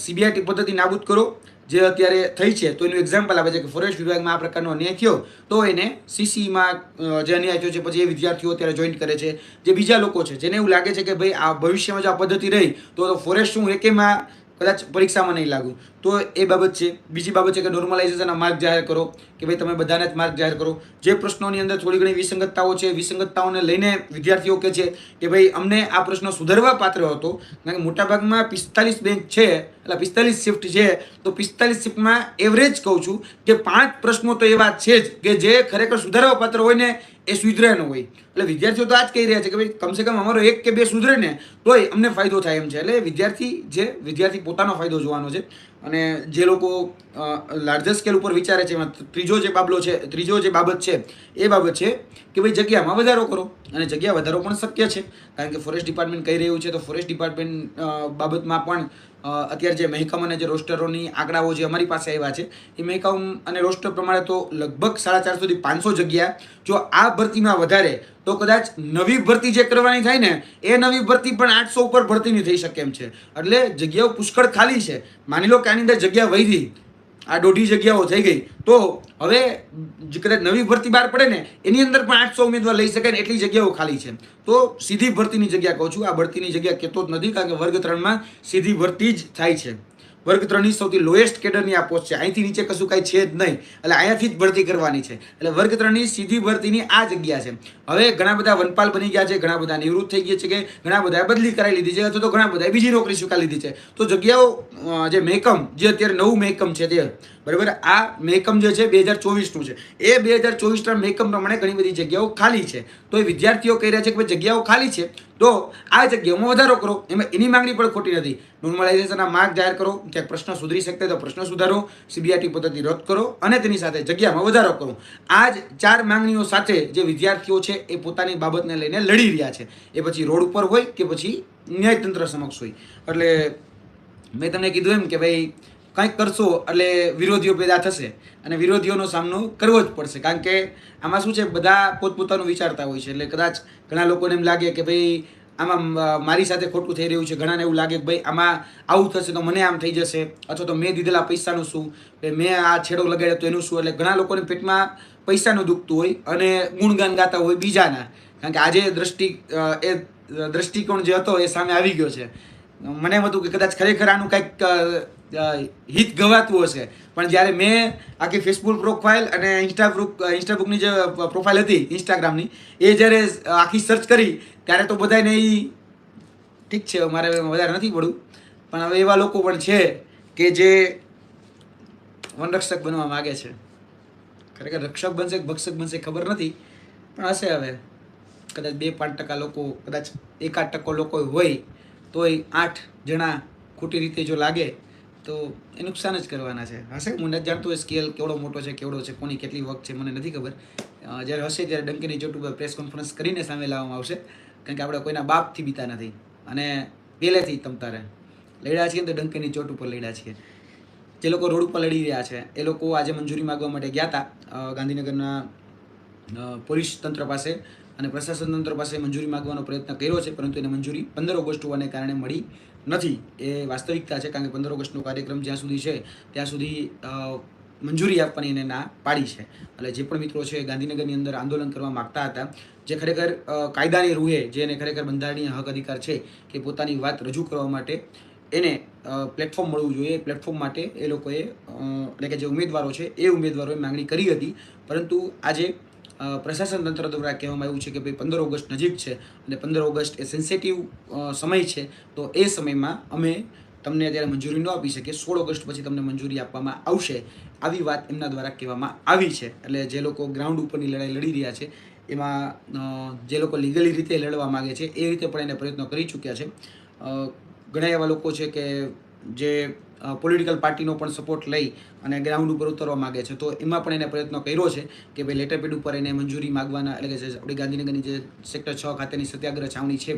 સીબીઆઈટી પદ્ધતિ નાબૂદ કરો જે અત્યારે થઈ છે, તો એનું એક્ઝામ્પલ આવે છે કે ફોરેસ્ટ વિભાગમાં આ પ્રકારનો અન્યાય થયો તો એને સીસીમાં જે અન્યાય થયો છે પછી એ વિદ્યાર્થીઓ અત્યારે જોઈન્ટ કરે છે. જે બીજા લોકો છે જેને એવું લાગે છે કે ભાઈ આ ભવિષ્યમાં જો આ પદ્ધતિ રહી તો ફોરેસ્ટ શું એકેમાં કદાચ પરીક્ષામાં નહીં લાગુ, તો એ બાબત છે. બીજી બાબત છે કે નોર્મલાઇઝેશનના માર્ક જાહેર કરો કે ભાઈ તમે બધાને જ માર્ક જાહેર કરો. જે પ્રશ્નોની અંદર થોડી ઘણી વિસંગતતાઓ છે, વિસંગતતાઓને લઈને વિદ્યાર્થીઓ કહે છે કે ભાઈ અમને આ પ્રશ્ન સુધારવા પાત્ર હતો, કારણ કે મોટાભાગમાં 45 બેન્ચ છે, એટલે 45 શિફ્ટ છે, તો 45 શિફ્ટમાં એવરેજ કહું છું કે 5 પ્રશ્નો તો એવા છે જ કે જે ખરેખર સુધારવા પાત્ર હોય ને એ સુધરે ન હોય. એટલે વિદ્યાર્થીઓ તો આ જ કહી રહ્યા છે કે ભાઈ કમસે કમ અમારો 1 કે 2 સુધરે ને તોય અમને ફાયદો થાય એમ છે. એટલે વિદ્યાર્થી પોતાનો ફાયદો જોવાનો છે. અને જે લોકો લાર્જર સ્કેલ ઉપર વિચારે છે એમાં ત્રીજો જે બાબત છે એ બાબત છે કે ભાઈ જગ્યામાં વધારો કરો. અને જગ્યા વધારો પણ શક્ય છે, કારણ કે ફોરેસ્ટ ડિપાર્ટમેન્ટ કહી રહ્યું છે. તો ફોરેસ્ટ ડિપાર્ટમેન્ટ બાબતમાં પણ અત્યારે જે મહેકમ અને જે રોસ્ટરોની આંકડાઓ જે અમારી પાસે આવ્યા છે એ મહેકમ અને રોસ્ટર પ્રમાણે તો લગભગ 450 થી 500 જગ્યા જો આ ભરતીમાં વધારે તો કદાચ નવી ભરતી જે કરવાની થાય ને એ નવી ભરતી પણ 800 ઉપર ભરતીની થઈ શકે એમ છે. એટલે જગ્યાઓ પુષ્કળ ખાલી છે. માની લો કે આની અંદર જગ્યા વધી, આ 1.5 જગ્યાઓ થઈ ગઈ, તો હવે કદાચ નવી ભરતી બહાર પડે ને એની અંદર પણ 800 ઉમેદવાર લઈ શકાય ને એટલી જગ્યાઓ ખાલી છે. તો સીધી ભરતીની જગ્યા કહું છું, આ ભરતીની જગ્યા કહેતો જ નથી, કારણ કે વર્ગ 3માં સીધી ભરતી જ થાય છે. વર્ગ 3ની સૌથી લોએસ્ટ કેડરની આ પોસ્ટ છે. અહીંથી નીચે કશું કાંઈ છે જ નહીં, એટલે અહીંયાથી જ ભરતી કરવાની છે. એટલે વર્ગ 3ની સીધી ભરતીની આ જગ્યા છે. હવે ઘણા બધા વનપાલ બની ગયા છે, ઘણા બધા નિવૃત્ત થઈ ગયા છે, કે ઘણા બધા બદલી કરાવી લીધી છે, અથવા તો ઘણા બધા બીજી નોકરી સ્વીકારી લીધી છે. તો જગ્યાઓ જે મહેકમ જે અત્યારે નવું મહેકમ છે તે બરાબર, આ મહેકમ જે છે 2024નું છે, એ 2024ના મહેકમ પ્રમાણે ઘણી બધી જગ્યાઓ ખાલી છે. તો એ વિદ્યાર્થીઓ કહી રહ્યા છે કે ભાઈ જગ્યાઓ ખાલી છે તો આ જગ્યાઓમાં વધારો કરો. એમાં એની માંગણી પણ ખોટી નથી. નોર્મલાઇઝેશનના માર્ક જાહેર કરો, ક્યાંક પ્રશ્ન સુધરી શકતા તો પ્રશ્ન સુધારો, સીબીઆઈટી પદ્ધતિ રદ કરો અને તેની સાથે જગ્યામાં વધારો કરો. આ જ 4 માંગણીઓ સાથે જે વિદ્યાર્થીઓ છે એ પોતાની બાબતને લઈને લડી રહ્યા છે, એ પછી રોડ ઉપર હોય કે પછી ન્યાયતંત્ર સમક્ષ હોય. એટલે મેં તમને કીધું એમ કે ભાઈ કંઈક કરશો એટલે વિરોધીઓ પેદા થશે અને વિરોધીઓનો સામનો કરવો જ પડશે. કારણ કે આમાં શું છે, બધા પોતપોતાનું વિચારતા હોય છે. એટલે કદાચ ઘણા લોકોને એમ લાગે કે ભાઈ આમાં મારી સાથે ખોટું થઈ રહ્યું છે, ઘણાને એવું લાગે કે ભાઈ આમાં આવું થશે તો મને આમ થઈ જશે, અથવા તો મેં દીધેલા પૈસાનું શું, મેં આ છેડો લગાડ્યો તો એનું શું. એટલે ઘણા લોકોને પેટમાં પૈસાનું દુખતું હોય અને ગુણગાન ગાતા હોય બીજાના. કારણ કે આજે દ્રષ્ટિકોણ જે હતો એ સામે આવી ગયો છે. મને એમ હતું કે કદાચ ખરેખર આનું કંઈક હિત ગવાતું હશે, પણ જ્યારે મેં આખી ફેસબુક પ્રોફાઇલ અને ઇન્સ્ટાબુકની જે પ્રોફાઇલ હતી ઇન્સ્ટાગ્રામની એ જ્યારે આખી સર્ચ કરી ત્યારે તો બધાને એ ઠીક છે, મારે વધારે નથી પડવું, પણ હવે એવા લોકો પણ છે કે જે વનરક્ષક બનવા માગે છે. ખરેખર રક્ષક બનશે કે ભક્ષક બનશે ખબર નથી, પણ હશે. હવે કદાચ 2-5% લોકો, કદાચ 1-8% લોકો હોય તોય 8 જણા ખોટી રીતે જો લાગે તો એ નુકસાન જ કરવાના છે. હશે, હું નથી જાણતો એ સ્કેલ કેવડો મોટો છે, કેવડો છે, કોની કેટલી વખત છે મને નથી ખબર. જ્યારે હશે ત્યારે ડંકીની ચોટ ઉપર પ્રેસ કોન્ફરન્સ કરીને સામે લાવવામાં આવશે. કારણ કે આપણે કોઈના બાપથી બીતા નથી અને પહેલેથી તમતારે લડ્યા છીએ, તો ડંકીની ચોટ ઉપર લડ્યા છીએ. જે લોકો રોડ ઉપર લડી રહ્યા છે એ લોકો આજે મંજૂરી માગવા માટે ગયા હતા ગાંધીનગરના પોલીસ તંત્ર પાસે અને પ્રશાસન તંત્ર પાસે મંજૂરી માગવાનો પ્રયત્ન કર્યો છે, પરંતુ એને મંજૂરી 15 ઓગસ્ટ હોવાને કારણે મળી નથી. એ વાસ્તવિકતા છે. કારણ કે 15 ઓગસ્ટનો કાર્યક્રમ જ્યાં સુધી છે ત્યાં સુધી મંજૂરી આપવાની એને ના પાડી છે. એટલે જે પણ મિત્રો છે ગાંધીનગરની અંદર આંદોલન કરવા માગતા હતા, જે ખરેખર કાયદાની રૂહે જેને ખરેખર બંધારણીય હક અધિકાર છે કે પોતાની વાત રજૂ કરવા માટે એને પ્લેટફોર્મ મળવું જોઈએ, એ પ્લેટફોર્મ માટે એ લોકોએ એટલે કે જે ઉમેદવારો છે એ ઉમેદવારોએ માંગણી કરી હતી. પરંતુ આજે પ્રશાસન તંત્ર દ્વારા કહેવામાં આવ્યું છે કે ભાઈ 15 ઓગસ્ટ નજીક છે અને 15 ઓગસ્ટ એ સેન્સિટિવ સમય છે, તો એ સમયમાં અમે તમને અત્યારે મંજૂરી ન આપી શકીએ, 16 ઓગસ્ટ પછી તમને મંજૂરી આપવામાં આવશે, આવી વાત એમના દ્વારા કહેવામાં આવી છે. એટલે જે લોકો ગ્રાઉન્ડ ઉપરની લડાઈ લડી રહ્યા છે એમાં જે લોકો લીગલી રીતે લડવા માગે છે એ રીતે પણ એને પ્રયત્નો કરી ચૂક્યા છે. ઘણા એવા લોકો છે કે જે પોલિટિકલ પાર્ટીનો પણ સપોર્ટ લઈ અને ગ્રાઉન્ડ ઉપર ઉતરવા માગે છે, તો એમાં પણ એને પ્રયત્નો કર્યો છે કે ભાઈ લેટર પેડ ઉપર એને મંજૂરી માગવાના, એટલે કે આપણી ગાંધીનગરની જે સેક્ટર 6 ખાતેની સત્યાગ્રહ છાવણી છે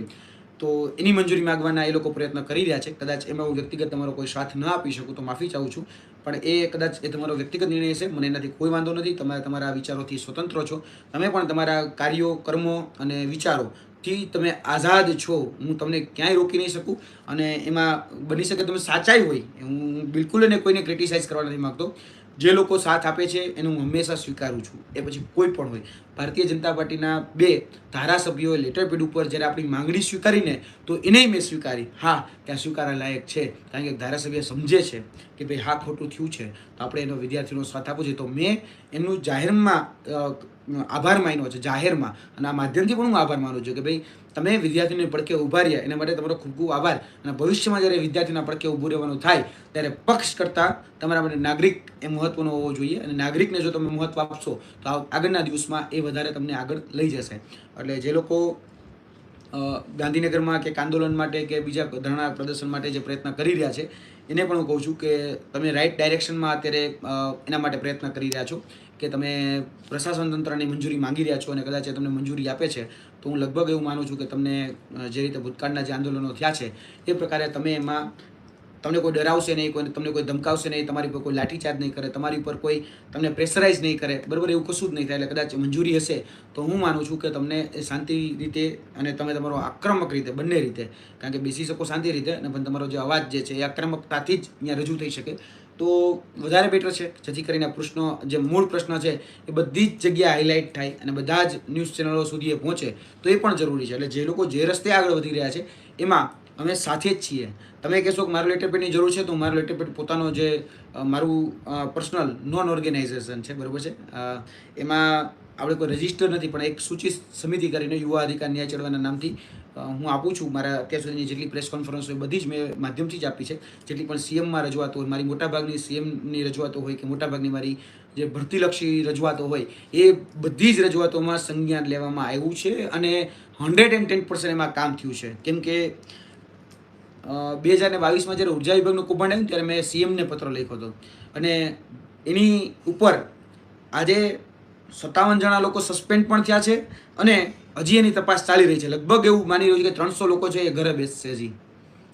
તો એની મંજૂરી માગવાના એ લોકો પ્રયત્ન કરી રહ્યા છે. કદાચ એમાં હું વ્યક્તિગત તમારો કોઈ સાથ ન આપી શકું તો માફી ચાહું છું, પણ એ કદાચ એ તમારો વ્યક્તિગત નિર્ણય છે, મને એનાથી કોઈ વાંધો નથી. તમે તમારા વિચારોથી સ્વતંત્ર છો, તમે પણ તમારા કાર્યો, કર્મો અને વિચારોથી તમે આઝાદ છો. હું તમને ક્યાંય રોકી નહીં શકું અને એમાં બની શકે તમે સાચાઈ હોય, હું બિલકુલ એને કોઈને ક્રિટિસાઇઝ કરવા નથી માગતો. જે લોકો સાથ આપે છે એને હું હંમેશા સ્વીકારું છું, એ પછી કોઈ પણ હોય. ભારતીય જનતા પાર્ટીના 2 ધારાસભ્યોએ લેટર પેડ ઉપર જ્યારે આપણી માંગણી સ્વીકારીને તો એનેય મેં સ્વીકારી. હા, ત્યાં સ્વીકારવા લાયક છે, કારણ કે ધારાસભ્ય સમજે છે કે ભાઈ હા ખોટું થયું છે તો આપણે એનો વિદ્યાર્થીનો સાથ આપવો જોઈએ. તો મેં એમનું જાહેરમાં આભાર માન્યો છે, જાહેરમાં, અને આ માધ્યમથી પણ હું આભાર માનું છું કે ભાઈ તમે વિદ્યાર્થીને પડખે ઊભા રહ્યા, એના માટે તમારો ખૂબ ખૂબ આભાર. અને ભવિષ્યમાં જ્યારે વિદ્યાર્થીના પડખે ઊભું રહેવાનું થાય ત્યારે પક્ષ કરતાં તમારા માટે નાગરિક એ મહત્ત્વનો હોવો જોઈએ, અને નાગરિકને જો તમે મહત્ત્વ આપશો તો આગળના દિવસમાં એ વધારે તમને આગળ લઈ જશે. એટલે જે લોકો ગાંધીનગરમાં કે આંદોલન માટે કે બીજા ધરણા પ્રદર્શન માટે જે પ્રયત્ન કરી રહ્યા છે એને પણ હું કહું છું કે તમે રાઈટ ડાયરેક્શનમાં અત્યારે એના માટે પ્રયત્ન કરી રહ્યા છો કે તમે પ્રશાસન તંત્રની મંજૂરી માંગી રહ્યા છો અને કદાચ એ તમને મંજૂરી આપે છે તો હું લગભગ એવું માનું છું કે તમને જે રીતે ભૂતકાળના જે આંદોલનો થયા છે એ પ્રકારે તમે એમાં તમને કોઈ ડરાવશે નહીં, કોઈ તમને કોઈ ધમકાવશે નહીં, તમારી પર કોઈ લાઠીચાર્જ નહીં કરે, તમારી પર કોઈ તમને પ્રેશરાઇઝ નહીં કરે, બરાબર, એવું કશું જ નહીં થાય. એટલે કદાચ મંજૂરી હશે તો હું માનું છું કે તમને શાંતિ રીતે અને તમે તમારો આક્રમક રીતે, બંને રીતે, કારણ કે બેસી શકો શાંતિ રીતે અને પણ તમારો જે અવાજ જે છે એ આક્રમકતાથી જ અહીંયા રજૂ થઈ શકે તો વધારે બેટર છે, જેથી કરીને પ્રશ્નો જે મૂળ પ્રશ્ન છે એ બધી જ જગ્યાએ હાઇલાઇટ થાય અને બધા જ ન્યૂઝ ચેનલો સુધી એ પહોંચે તો એ પણ જરૂરી છે. એટલે જે લોકો જે રસ્તે આગળ વધી રહ્યા છે એમાં અમે સાથે જ છીએ. તમે કહેશો કે મારું લેટર પેડની જરૂર છે તો મારું લેટર પેડ પોતાનો જે મારું પર્સનલ નોન ઓર્ગેનાઇઝેશન છે, બરાબર છે, એમાં આપણે કોઈ રજિસ્ટર નથી પણ એક સૂચિત સમિતિ કરીને યુવા અધિકાર ન્યાય ચળવળના નામથી હું આપું છું. મારા અત્યાર સુધીની જેટલી પ્રેસ કોન્ફરન્સ હોય બધી જ મેં માધ્યમથી જ આપી છે. જેટલી પણ સીએમમાં રજૂઆતો હોય, મારી મોટાભાગની સીએમની રજૂઆતો હોય કે મોટાભાગની મારી જે ભરતીલક્ષી રજૂઆતો હોય એ બધી જ રજૂઆતોમાં સંજ્ઞાન લેવામાં આવ્યું છે અને 110% એમાં કામ થયું છે. કેમ કે 2022માં જ્યારે ઉર્જા વિભાગનું કૌભાંડ આવ્યું ત્યારે મેં સીએમને પત્ર લખ્યો હતો અને એની ઉપર આજે 57 જણા લોકો સસ્પેન્ડ પણ થયા છે અને હજી એની તપાસ ચાલી રહી છે. લગભગ એવું માની રહ્યું છે કે 300 લોકો છે એ ઘરે બેસશે હજી.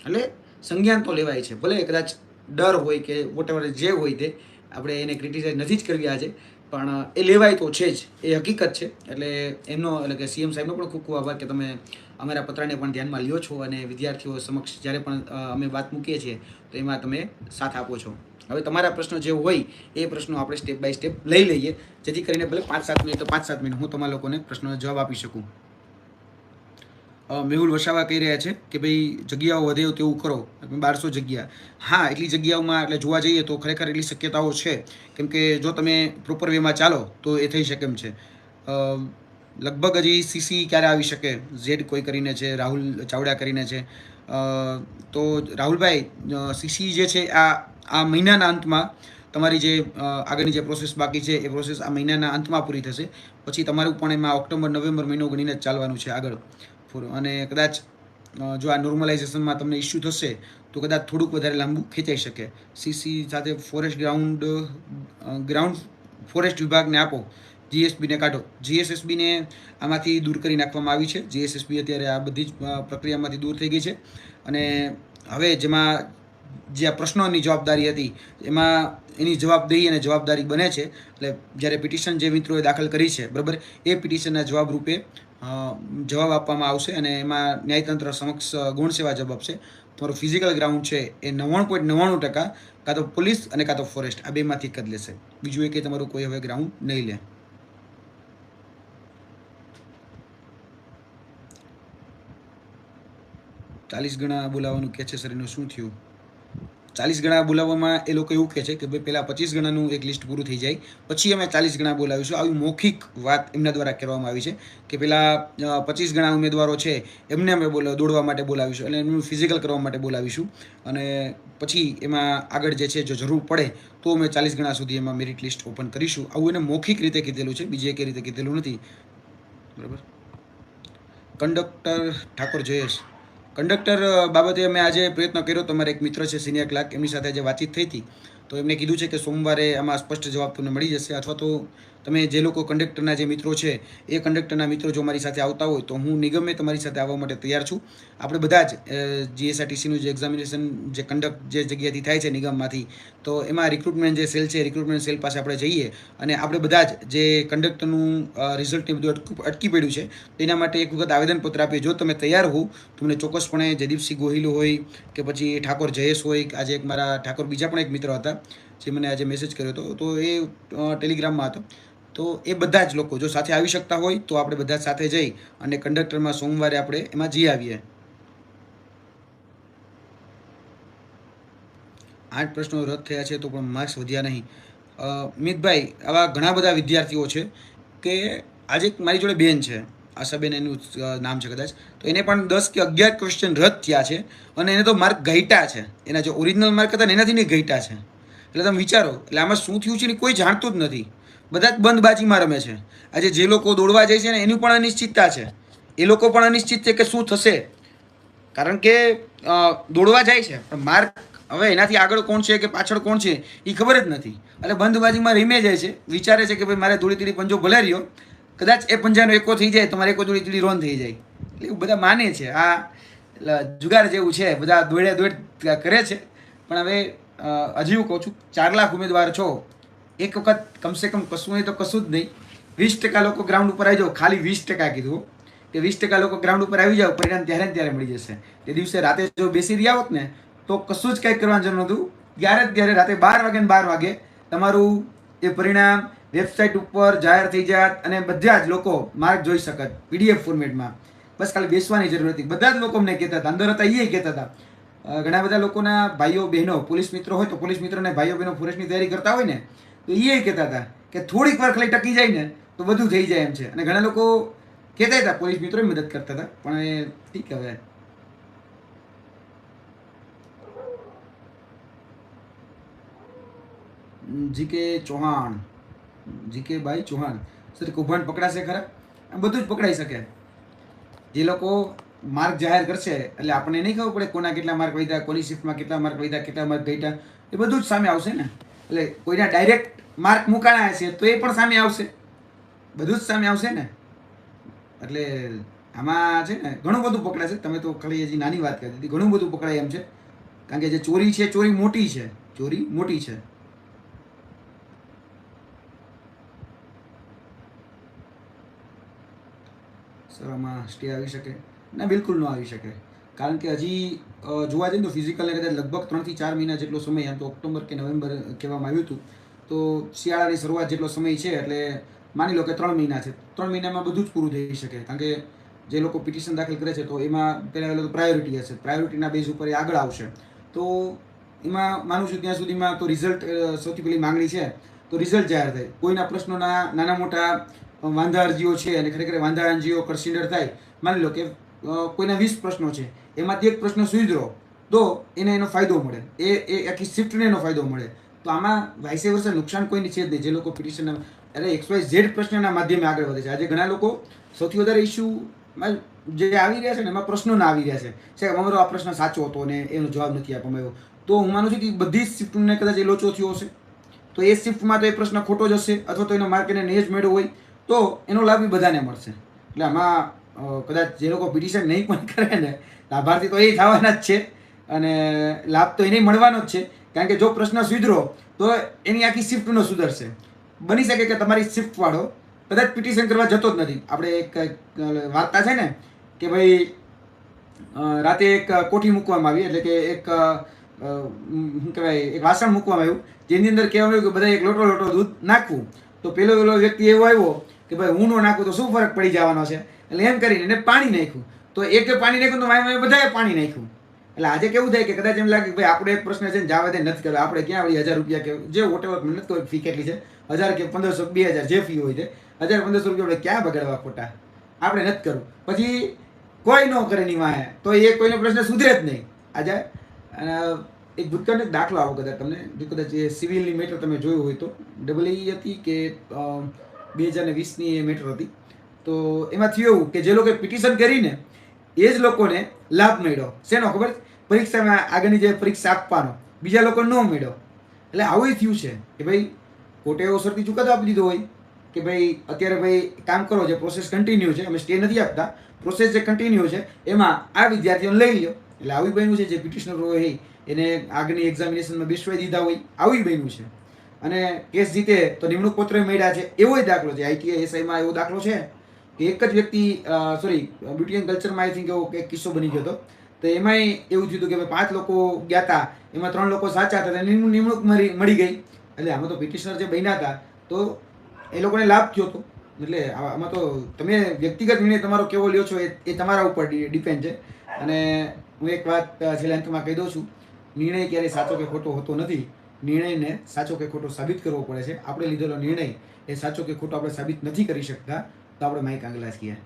એટલે સંજ્ઞાન તો લેવાય છે, ભલે કદાચ ડર હોય કે વોટેવર જે હોય તે, આપણે એને ક્રિટિસાઇઝ નથી જ કરવી આજે, પણ એ લેવાય તો છે જ, એ હકીકત છે. એટલે એમનો, એટલે કે સીએમ સાહેબનો પણ ખૂબ ખૂબ આભાર કે તમે અમારા પત્રને પણ ધ્યાનમાં લ્યો છો અને વિદ્યાર્થીઓ સમક્ષ જ્યારે પણ અમે વાત મૂકીએ છીએ તો એમાં તમે સાથ આપો છો. હવે તમારા પ્રશ્નો જે હોય એ પ્રશ્નો આપણે સ્ટેપ બાય સ્ટેપ લઈ લઈએ, જેથી કરીને ભલે 5-7 મિનિટ તો 5-7 મિનિટ હું તમારા લોકોને પ્રશ્નોનો જવાબ આપી શકું. મેહુલ વસાવા કહી રહ્યા છે કે ભાઈ જગ્યાઓ વધે તેવું કરો, 1200 જગ્યા. હા, એટલી જગ્યાઓમાં એટલે જોવા જઈએ તો ખરેખર એટલી શક્યતાઓ છે, કેમ કે જો તમે પ્રોપર વેમાં ચાલો તો એ થઈ શકે એમ છે. લગભગ હજી સીસી ક્યારે આવી શકે, ઝેડ કોઈ કરીને છે, રાહુલ ચાવડા કરીને છે, તો રાહુલભાઈ સીસી જે છે આ મહિનાના અંતમાં તમારી જે આગળની જે પ્રોસેસ બાકી છે એ પ્રોસેસ આ મહિનાના અંતમાં પૂરી થશે. પછી તમારું પણ એમાં ઓક્ટોબર-નવેમ્બર મહિનો ગણીને જ ચાલવાનું છે આગળ. અને કદાચ જો આ નોર્મલાઇઝેશનમાં તમને ઇસ્યુ થશે તો કદાચ થોડુંક વધારે લાંબુ ખેંચાઈ શકે. સીસી સાથે ગ્રાઉન્ડ ફોરેસ્ટ વિભાગને આપો, જીએસબીને કાઢો. જીએસએસબીને આમાંથી દૂર કરી નાખવામાં આવી છે. જીએસએસબી અત્યારે આ બધી જ પ્રક્રિયામાંથી દૂર થઈ ગઈ છે અને હવે જેમાં જે આ પ્રશ્નોની જવાબદારી હતી એમાં એની જવાબદેહી અને જવાબદારી બને છે. એટલે જ્યારે પિટિશન જે મિત્રોએ દાખલ કરી છે, બરાબર, એ પિટિશનના જવાબ રૂપે જવાબ આપવામાં આવશે અને એમાં ન્યાયતંત્ર સમક્ષ ગૌણ સેવા જવાબ આપશે. તમારું ફિઝિકલ ગ્રાઉન્ડ છે એ 99.99% કાં તો પોલીસ અને કાં તો ફોરેસ્ટ આ બેમાંથી એક જ લેશે. બીજું એક તમારું કોઈ હવે ગ્રાઉન્ડ નહીં લે. ચાલીસ ગણા બોલાવવાનું કે છે સર, એનું શું થયું? 40 ગણા બોલાવવામાં એ લોકો એવું કહે છે કે ભાઈ પહેલાં 25 ગણાનું એક લિસ્ટ પૂરું થઈ જાય પછી અમે 40 ગણા બોલાવીશું. આવી મૌખિક વાત એમના દ્વારા કરવામાં આવી છે કે પહેલાં 25 ગણા ઉમેદવારો છે એમને અમે દોડવા માટે બોલાવીશું એટલે એમનું ફિઝિકલ કરવા માટે બોલાવીશું અને પછી એમાં આગળ જે છે જો જરૂર પડે તો અમે 40 ગણા સુધી એમાં મેરિટ લિસ્ટ ઓપન કરીશું. આવું એને મૌખિક રીતે કીધેલું છે, બીજી એક રીતે કીધેલું નથી. બરાબર. કંડક્ટર ઠાકોર જયેશ, કંડક્ટર બાબતે અમે આજે પ્રયત્ન કર્યો. તમારે એક મિત્ર છે સિનિયર ક્લાર્ક, એમની સાથે આજે વાતચીત થઈ હતી તો એમને કીધું છે કે સોમવારે આમાં સ્પષ્ટ જવાબ તમને મળી જશે. અથવા તો તમે જે લોકો કંડક્ટરના જે મિત્રો છે એ કંડક્ટરના મિત્રો જો મારી સાથે આવતા હોય તો હું નિગમે તમારી સાથે આવવા માટે તૈયાર છું. આપણે બધા જ જીએસઆરટીસીનું જે એક્ઝામિનેશન જે કન્ડક્ટ જે જગ્યાએથી થાય છે નિગમમાંથી, તો એમાં રિક્રુટમેન્ટ જે સેલ છે રિક્રુટમેન્ટ સેલ પાસે આપણે જઈએ અને આપણે બધા જ જે કંડક્ટરનું રિઝલ્ટને બધું અટકી પડ્યું છે તેના માટે એક વખત આવેદનપત્ર આપીએ. જો તમે તૈયાર હો તમને ચોક્કસપણે જયદીપસિંહ ગોહિલ હોય કે પછી ઠાકોર જયેશ હોય, આજે એક મારા ઠાકોર બીજા પણ એક મિત્ર હતા જે મને આજે મેસેજ કર્યો હતો તો એ ટેલિગ્રામમાં હતો, તો એ બધા જ લોકો જો સાથે આવી શકતા હોય તો આપણે બધા સાથે જઈ અને કંડક્ટરમાં સોમવારે આપણે એમાં જઈ આવીએ. 8 પ્રશ્નો રદ થયા છે તો પણ માર્ક્સ વધ્યા નહીં. મિતભાઈ, આવા ઘણા બધા વિદ્યાર્થીઓ છે કે આજે મારી જોડે બેન છે, આશાબેન એનું નામ છે કદાચ, તો એને પણ 10 કે 11 ક્વેશ્ચન રદ થયા છે અને એને તો માર્ક ઘટ્યા છે. એના જે ઓરિજિનલ માર્ક હતા ને એનાથી નહીં ઘટ્યા છે. એટલે તમે વિચારો, એટલે આમાં શું થયું છે ને કોઈ જાણતું જ નથી. બધા જ બંધબાજીમાં રમે છે. આજે જે લોકો દોડવા જાય છે ને એની પણ અનિશ્ચિતતા છે. એ લોકો પણ અનિશ્ચિત છે કે શું થશે, કારણ કે દોડવા જાય છે પણ માર્ક હવે એનાથી આગળ કોણ છે કે પાછળ કોણ છે એ ખબર જ નથી. એટલે બંધબાજીમાં રમે જાય છે, વિચારે છે કે ભાઈ મારે ધૂળી તીડી પંજો ભલે રહ્યો, કદાચ એ પંજાનો એકો થઈ જાય તો મારે એકો ધૂળી તીડી રોન થઈ જાય. એટલે એવું બધા માને છે. આ જુગાર જેવું છે, બધા દોડે દોડ કરે છે. પણ હવે હજી હું કહું છું 4 લાખ ઉમેદવાર છો, એક વખત કમસે કમ કશું નહીં તો કશું જ નહીં 20% લોકો ગ્રાઉન્ડ ઉપર આવી જાઓ. ખાલી 20% કીધું કે 20% લોકો ગ્રાઉન્ડ ઉપર આવી જાઓ, પરિણામ ત્યારે ને ત્યારે મળી જશે. તે દિવસે રાતે જો બેસી રહ્યા હોત ને તો કશું જ કંઈક કરવાનું જરૂર નહોતું. ત્યારે રાતે 12 વાગે ને 12 વાગે તમારું એ પરિણામ વેબસાઇટ ઉપર જાહેર થઈ જાત અને બધા જ લોકો માર્ક જોઈ શકત PDF ફોર્મેટમાં. બસ ખાલી બેસવાની જરૂર હતી. બધા જ લોકો અમને કહેતા હતા, અંદર હતા એ કહેતા હતા. ઘણા બધા લોકોના ભાઈઓ બહેનો પોલીસ મિત્રો હોય તો પોલીસ મિત્રોને ભાઈઓ બહેનો ફોરેસ્ટની તૈયારી કરતા હોય ને તો એ કહેતા હતા કે થોડીક વાર ખાલી ટકી જાય ને તો બધું થઈ જાય એમ છે. અને ઘણા લોકો કહેતા હતા પોલીસ મિત્રો મદદ કરતા હતા. પણ એ ઠીક. હવે જીકે ચૌહાણ, જીકે ભાઈ ચૌહાણ, સર કૌભાંડ પકડાશે ખરા? આમ બધું જ પકડાઈ શકે. જે લોકો માર્ક જાહેર કરશે એટલે આપણને નહીં ખબર પડે કોના કેટલા માર્ક વધ્યા, કોની શિફ્ટમાં કેટલા માર્ક વધ્યા, કેટલા માર્ક ઘટ્યા, એ બધું જ સામે આવશે ને. એટલે કોઈના ડાયરેક્ટ માર્ક મુકાણા હશે તો એ પણ સામે આવશે, બધું જ સામે આવશે ને. એટલે આમાં છે ને ઘણું બધું પકડાશે. તમે તો ખાલી હજી નાની વાત કરી દીધી, ઘણું બધું પકડાય એમ છે. કારણ કે જે ચોરી છે ચોરી મોટી છે, ચોરી મોટી છે. સર આમાં સ્ટે આવી શકે? ના, બિલકુલ ન આવી શકે. કારણ કે હજી જોવા જઈએ તો ફિઝિકલને કદાચ લગભગ 3 થી 4 મહિના જેટલો સમય, આમ તો ઓક્ટોબર કે નવેમ્બર કહેવામાં આવ્યું હતું, તો શિયાળાની શરૂઆત જેટલો સમય છે. એટલે માની લો કે 3 મહિના છે. 3 મહિનામાં બધું જ પૂરું થઈ શકે. કારણ કે જે લોકો પિટિશન દાખલ કરે છે તો એમાં પહેલાં તો પ્રાયોરિટી હશે, પ્રાયોરિટીના બેઝ ઉપર એ આગળ આવશે. તો એમાં માનું છું ત્યાં સુધીમાં તો રિઝલ્ટ સૌથી પહેલી માંગણી છે તો રિઝલ્ટ જાહેર થાય. કોઈના પ્રશ્નોના નાના મોટા વાંધા અરજીઓ છે અને ખરેખર વાંધા અરજીઓ કન્સિડર થાય. માની લો કે કોઈના 20 પ્રશ્નો છે, એમાંથી એક પ્રશ્ન સુધરો તો એને એનો ફાયદો મળે, એ આખી શિફ્ટને એનો ફાયદો મળે. તો આમાં વાઇસે વર્ષે નુકસાન કોઈની છે જ નહીં. જે લોકો પિટિશન એટલે XYZ પ્રશ્નના માધ્યમે આગળ વધે છે. આજે ઘણા લોકો સૌથી વધારે ઇસ્યુમાં જે આવી રહ્યા છે ને એમાં પ્રશ્નો ના આવી રહ્યા છે કે અમારો આ પ્રશ્ન સાચો હતો અને એનો જવાબ નથી આપવામાં આવ્યો. તો હું માનું છું કે બધી જ શિફ્ટને કદાચ એ લોચો થયો હશે તો એ શિફ્ટમાં તો એ પ્રશ્ન ખોટો જ હશે, અથવા તો એનો માર્ક એને નહીં જ મેળવ્યો હોય તો એનો લાભ બી બધાને મળશે. એટલે આમાં કદાચ જે લોકો પિટિશન નહીં પણ કરે ને લાભાર્થી તો એ થવાના જ છે અને લાભ તો એને મળવાનો જ છે. કારણ કે જો પ્રશ્ન સુધરો તો એની આખી શિફ્ટનો સુધરશે. બની શકે કે તમારી શિફ્ટવાળો કદાચ પિટિશન કરવા જતો જ નથી. આપણે એક વાર્તા છે ને કે ભાઈ રાતે એક કોઠી મૂકવામાં આવી, એટલે કે એક શું કહેવાય, એક વાસણ મૂકવામાં આવ્યું, જેની અંદર કહેવામાં આવ્યું કે બધા એક લોટો લોટો દૂધ નાખવું. તો પેલો વ્યક્તિ એવો આવ્યો કે ભાઈ હું ન નાખું તો શું ફરક પડી જવાનો છે, એટલે એમ કરીને એને પાણી નાખ્યું. તો એક પાણી નાખ્યું તો માય બધાએ પાણી નાખ્યું. એટલે આજે કેવું થાય કે કદાચ એમ લાગે કે ભાઈ આપણે એક પ્રશ્ન છે ને જાવા દે, નથી કરવા, આપણે ક્યાં વળી 1000 રૂપિયા કે જે વોટેવર નથી ખબર ફી કેટલી છે, 1000 કે 1500 2000 જે ફી હોય છે, 1000-1500 રૂપિયા આપણે ક્યાં બગાડવા ખોટા, આપણે નથી કરવું. પછી કોઈ ન કરે ની વાહે તો એ કોઈનો પ્રશ્ન સુધરે જ નહીં. આજે એક ભૂતકાળનો દાખલો આવો કદાચ તમને, જો કદાચ એ સિવિલની મેટર તમે જોયું હોય તો, ડબલઈ હતી કે 2020ની એ મેટર હતી. તો એમાં થયું એવું કે જે લોકોએ પિટિશન કરીને એ જ લોકોને લાભ મળ્યો. શેનો ખબર? પરીક્ષામાં આગળની જે પરીક્ષા આપવાનો, બીજા લોકો ન મળ્યો. એટલે આવું થયું છે કે ભાઈ કોર્ટે એવો શરતી ચુકાદો આપી દીધો હોય કે ભાઈ અત્યારે ભાઈ કામ કરો, જે પ્રોસેસ કન્ટિન્યુ છે, અમે સ્ટે નથી આપતા, પ્રોસેસ જે કન્ટિન્યુ છે એમાં આ વિદ્યાર્થીઓને લઈ લ્યો. એટલે આવી બન્યું છે, જે પિટિશનર હોય એને આગળની એક્ઝામિનેશનમાં બેસવાઈ દીધા હોય, આવી બન્યું છે. અને કેસ જીતે તો નિમણૂક પત્ર મળ્યા છે, એવો દાખલો છે. ITI SI માં એવો દાખલો છે કે એક જ વ્યક્તિ બ્યુટી એન્ડ કલ્ચરમાં આઈ થિંક એવો એક કિસ્સો બની ગયો હતો. તો એમાંય એવું થયું હતું કે ભાઈ 5 લોકો ગયા હતા, એમાં 3 લોકો સાચા હતા, નિમણૂક મળી ગઈ. એટલે આમાં તો પિટિશનર જે બન્યા હતા તો એ લોકોને લાભ થયો હતો. એટલે આમાં તો તમે વ્યક્તિગત નિર્ણય તમારો કેવો લ્યો છો એ તમારા ઉપર ડિપેન્ડ છે. અને હું એક વાત છેલ્લા અંતમાં કહી દઉં છું, નિર્ણય ક્યારેય સાચો કે ખોટો હોતો નથી. નિર્ણયને સાચો કે ખોટો સાબિત કરવો પડે છે. આપણે લીધેલો નિર્ણય એ સાચો કે ખોટો આપણે સાબિત નથી કરી શકતા, તો આપણે માઇક આંગલા છીએ.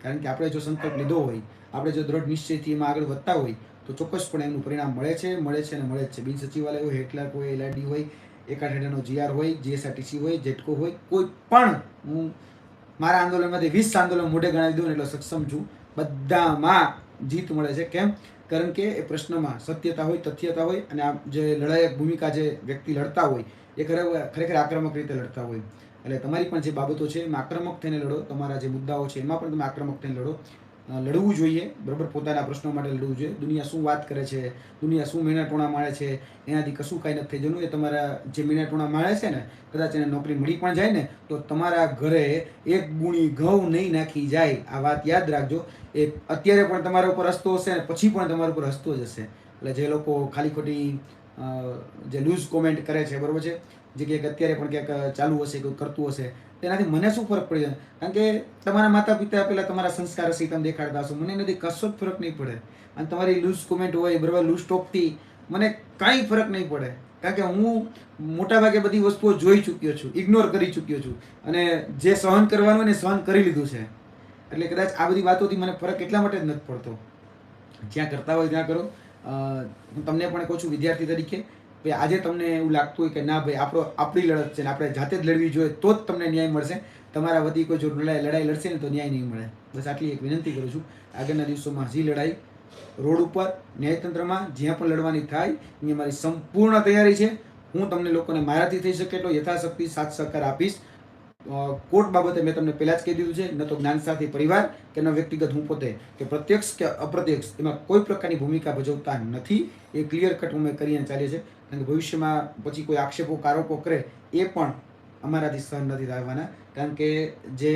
કારણ કે આપણે જો સંકલ્પ લીધો હોય, આપણે જો દ્રઢ નિશ્ચયથી એમાં આગળ વધતા હોય તો ચોક્કસપણે એનું પરિણામ મળે છે અને મળે જ છે. બિન સચિવાલય હોય, હેડ હોય, LRD હોય, એકાઠ હેઠળનો GR હોય, GSRTC હોય, જેટકો હોય, કોઈ પણ, હું મારા આંદોલનમાંથી 20 આંદોલન મોઢે ગણાવી દઉં એટલે સક્ષમ છું. બધામાં જીત મળે છે. કેમ? કારણ કે એ પ્રશ્નમાં સત્યતા હોય, તથ્યતા હોય, અને આ જે લડાયક ભૂમિકા જે વ્યક્તિ લડતા હોય એ ખરેખર આક્રમક રીતે લડતા હોય. એટલે તમારી પણ જે બાબતો છે એમાં આક્રમક થઈને લડો, તમારા જે મુદ્દાઓ છે એમાં પણ તમે આક્રમક થઈને લડો. લડવું જોઈએ, બરાબર, પોતાના પ્રશ્નો માટે લડવું જોઈએ. દુનિયા શું વાત કરે છે, દુનિયા શું મીણા ટોણા મારે છે, એનાથી કશું કાંઈ નથી થઈ જવાનું. એ તમારા જે મીણા ટોણા મારે છે ને, કદાચ એને નોકરી મળી પણ જાય ને તો તમારા ઘરે એક ગુણી ઘઉં નહીં નાખી જાય. આ વાત યાદ રાખજો. એ અત્યારે પણ તમારા ઉપર હસતો હશે ને પછી પણ તમારા ઉપર હસતો જ હશે. એટલે જે લોકો ખાલી ખોટી જે લૂઝ કોમેન્ટ કરે છે, બરાબર છે, જે ક્યાંક અત્યારે પણ ક્યાંક ચાલુ હશે, કોઈ કરતું હશે, તેનાથી મને શું ફરક પડે? કારણ કે તમારા માતા પિતા પહેલાં તમારા સંસ્કાર હશે તમે દેખાડતા હશો, મને એનાથી કશો જ ફરક નહીં પડે. અને તમારી લૂઝ કોમેન્ટ હોય, બરાબર, લૂઝ ટોકથી મને કાંઈ ફરક નહીં પડે. કારણ કે હું મોટાભાગે બધી વસ્તુઓ જોઈ ચૂક્યો છું, ઇગ્નોર કરી ચૂક્યો છું, અને જે સહન કરવાનું એને સહન કરી લીધું છે. એટલે કદાચ આ બધી વાતોથી મને ફરક એટલા માટે જ નથી પડતો. જ્યાં કરતા હોય ત્યાં કરો. હું તમને પણ કહું છું વિદ્યાર્થી તરીકે, ભાઈ આજે તમને એવું લાગતું હોય કે ના ભાઈ આપણી લડત છે ને આપણે જાતે જ લડવી જોઈએ તો જ તમને ન્યાય મળશે, તમારા વતી કોઈ જો લડાઈ લડશે ને તો ન્યાય નહીં મળે. બસ આટલી એક વિનંતી કરું છું. આગળના દિવસોમાં હજી લડાઈ રોડ ઉપર, ન્યાયતંત્રમાં, જ્યાં પણ લડવાની થાય અહીંયા મારી સંપૂર્ણ તૈયારી છે. હું તમને લોકોને મારાથી થઈ શકે એટલો યથાશક્તિ સાથ સહકાર આપીશ. કોર્ટ બાબતે મેં તમને પહેલાં જ કહી દીધું છે, ન તો જ્ઞાન સાથી પરિવાર કે ન વ્યક્તિગત હું પોતે કે પ્રત્યક્ષ કે અપ્રત્યક્ષ એમાં કોઈ પ્રકારની ભૂમિકા ભજવતા નથી. એ ક્લિયર કટ હું મેં કરીને ચાલીએ છે. કારણ કે ભવિષ્યમાં પછી કોઈ આક્ષેપો આરોપો કરે એ પણ અમારાથી સહન નથી થવાના. કારણ કે જે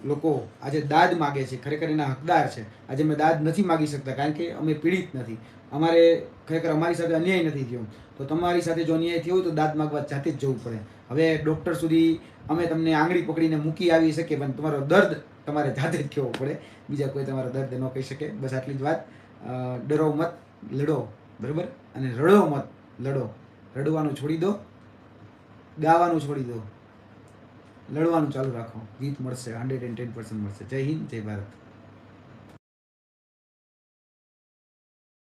લોકો આજે દાદ માગે છે ખરેખર એના હકદાર છે. આજે અમે દાદ નથી માગી શકતા કારણ કે અમે પીડિત નથી. અમારે ખરેખર અમારી સાથે અન્યાય નથી થયો. તો તમારી સાથે જો અન્યાય થયો હોય તો દાદ માગવા જાતે જ જવું પડે. હવે ડૉક્ટર સુધી અમે તમને આંગળી પકડીને મૂકી આવી શકીએ, પણ તમારો દર્દ તમારે જાતે જ કહેવો પડે. બીજા કોઈ તમારો દર્દ ન કહી શકે. બસ આટલી જ વાત. ડરો મત, લડો, બરાબર, અને રડો મત, લડો. રડવાનું છોડી દો, ગાવાનું છોડી દો, લડવાનું ચાલુ રાખો. જીત મળશે, 110% મળશે. જય હિન્દ, જય ભારત.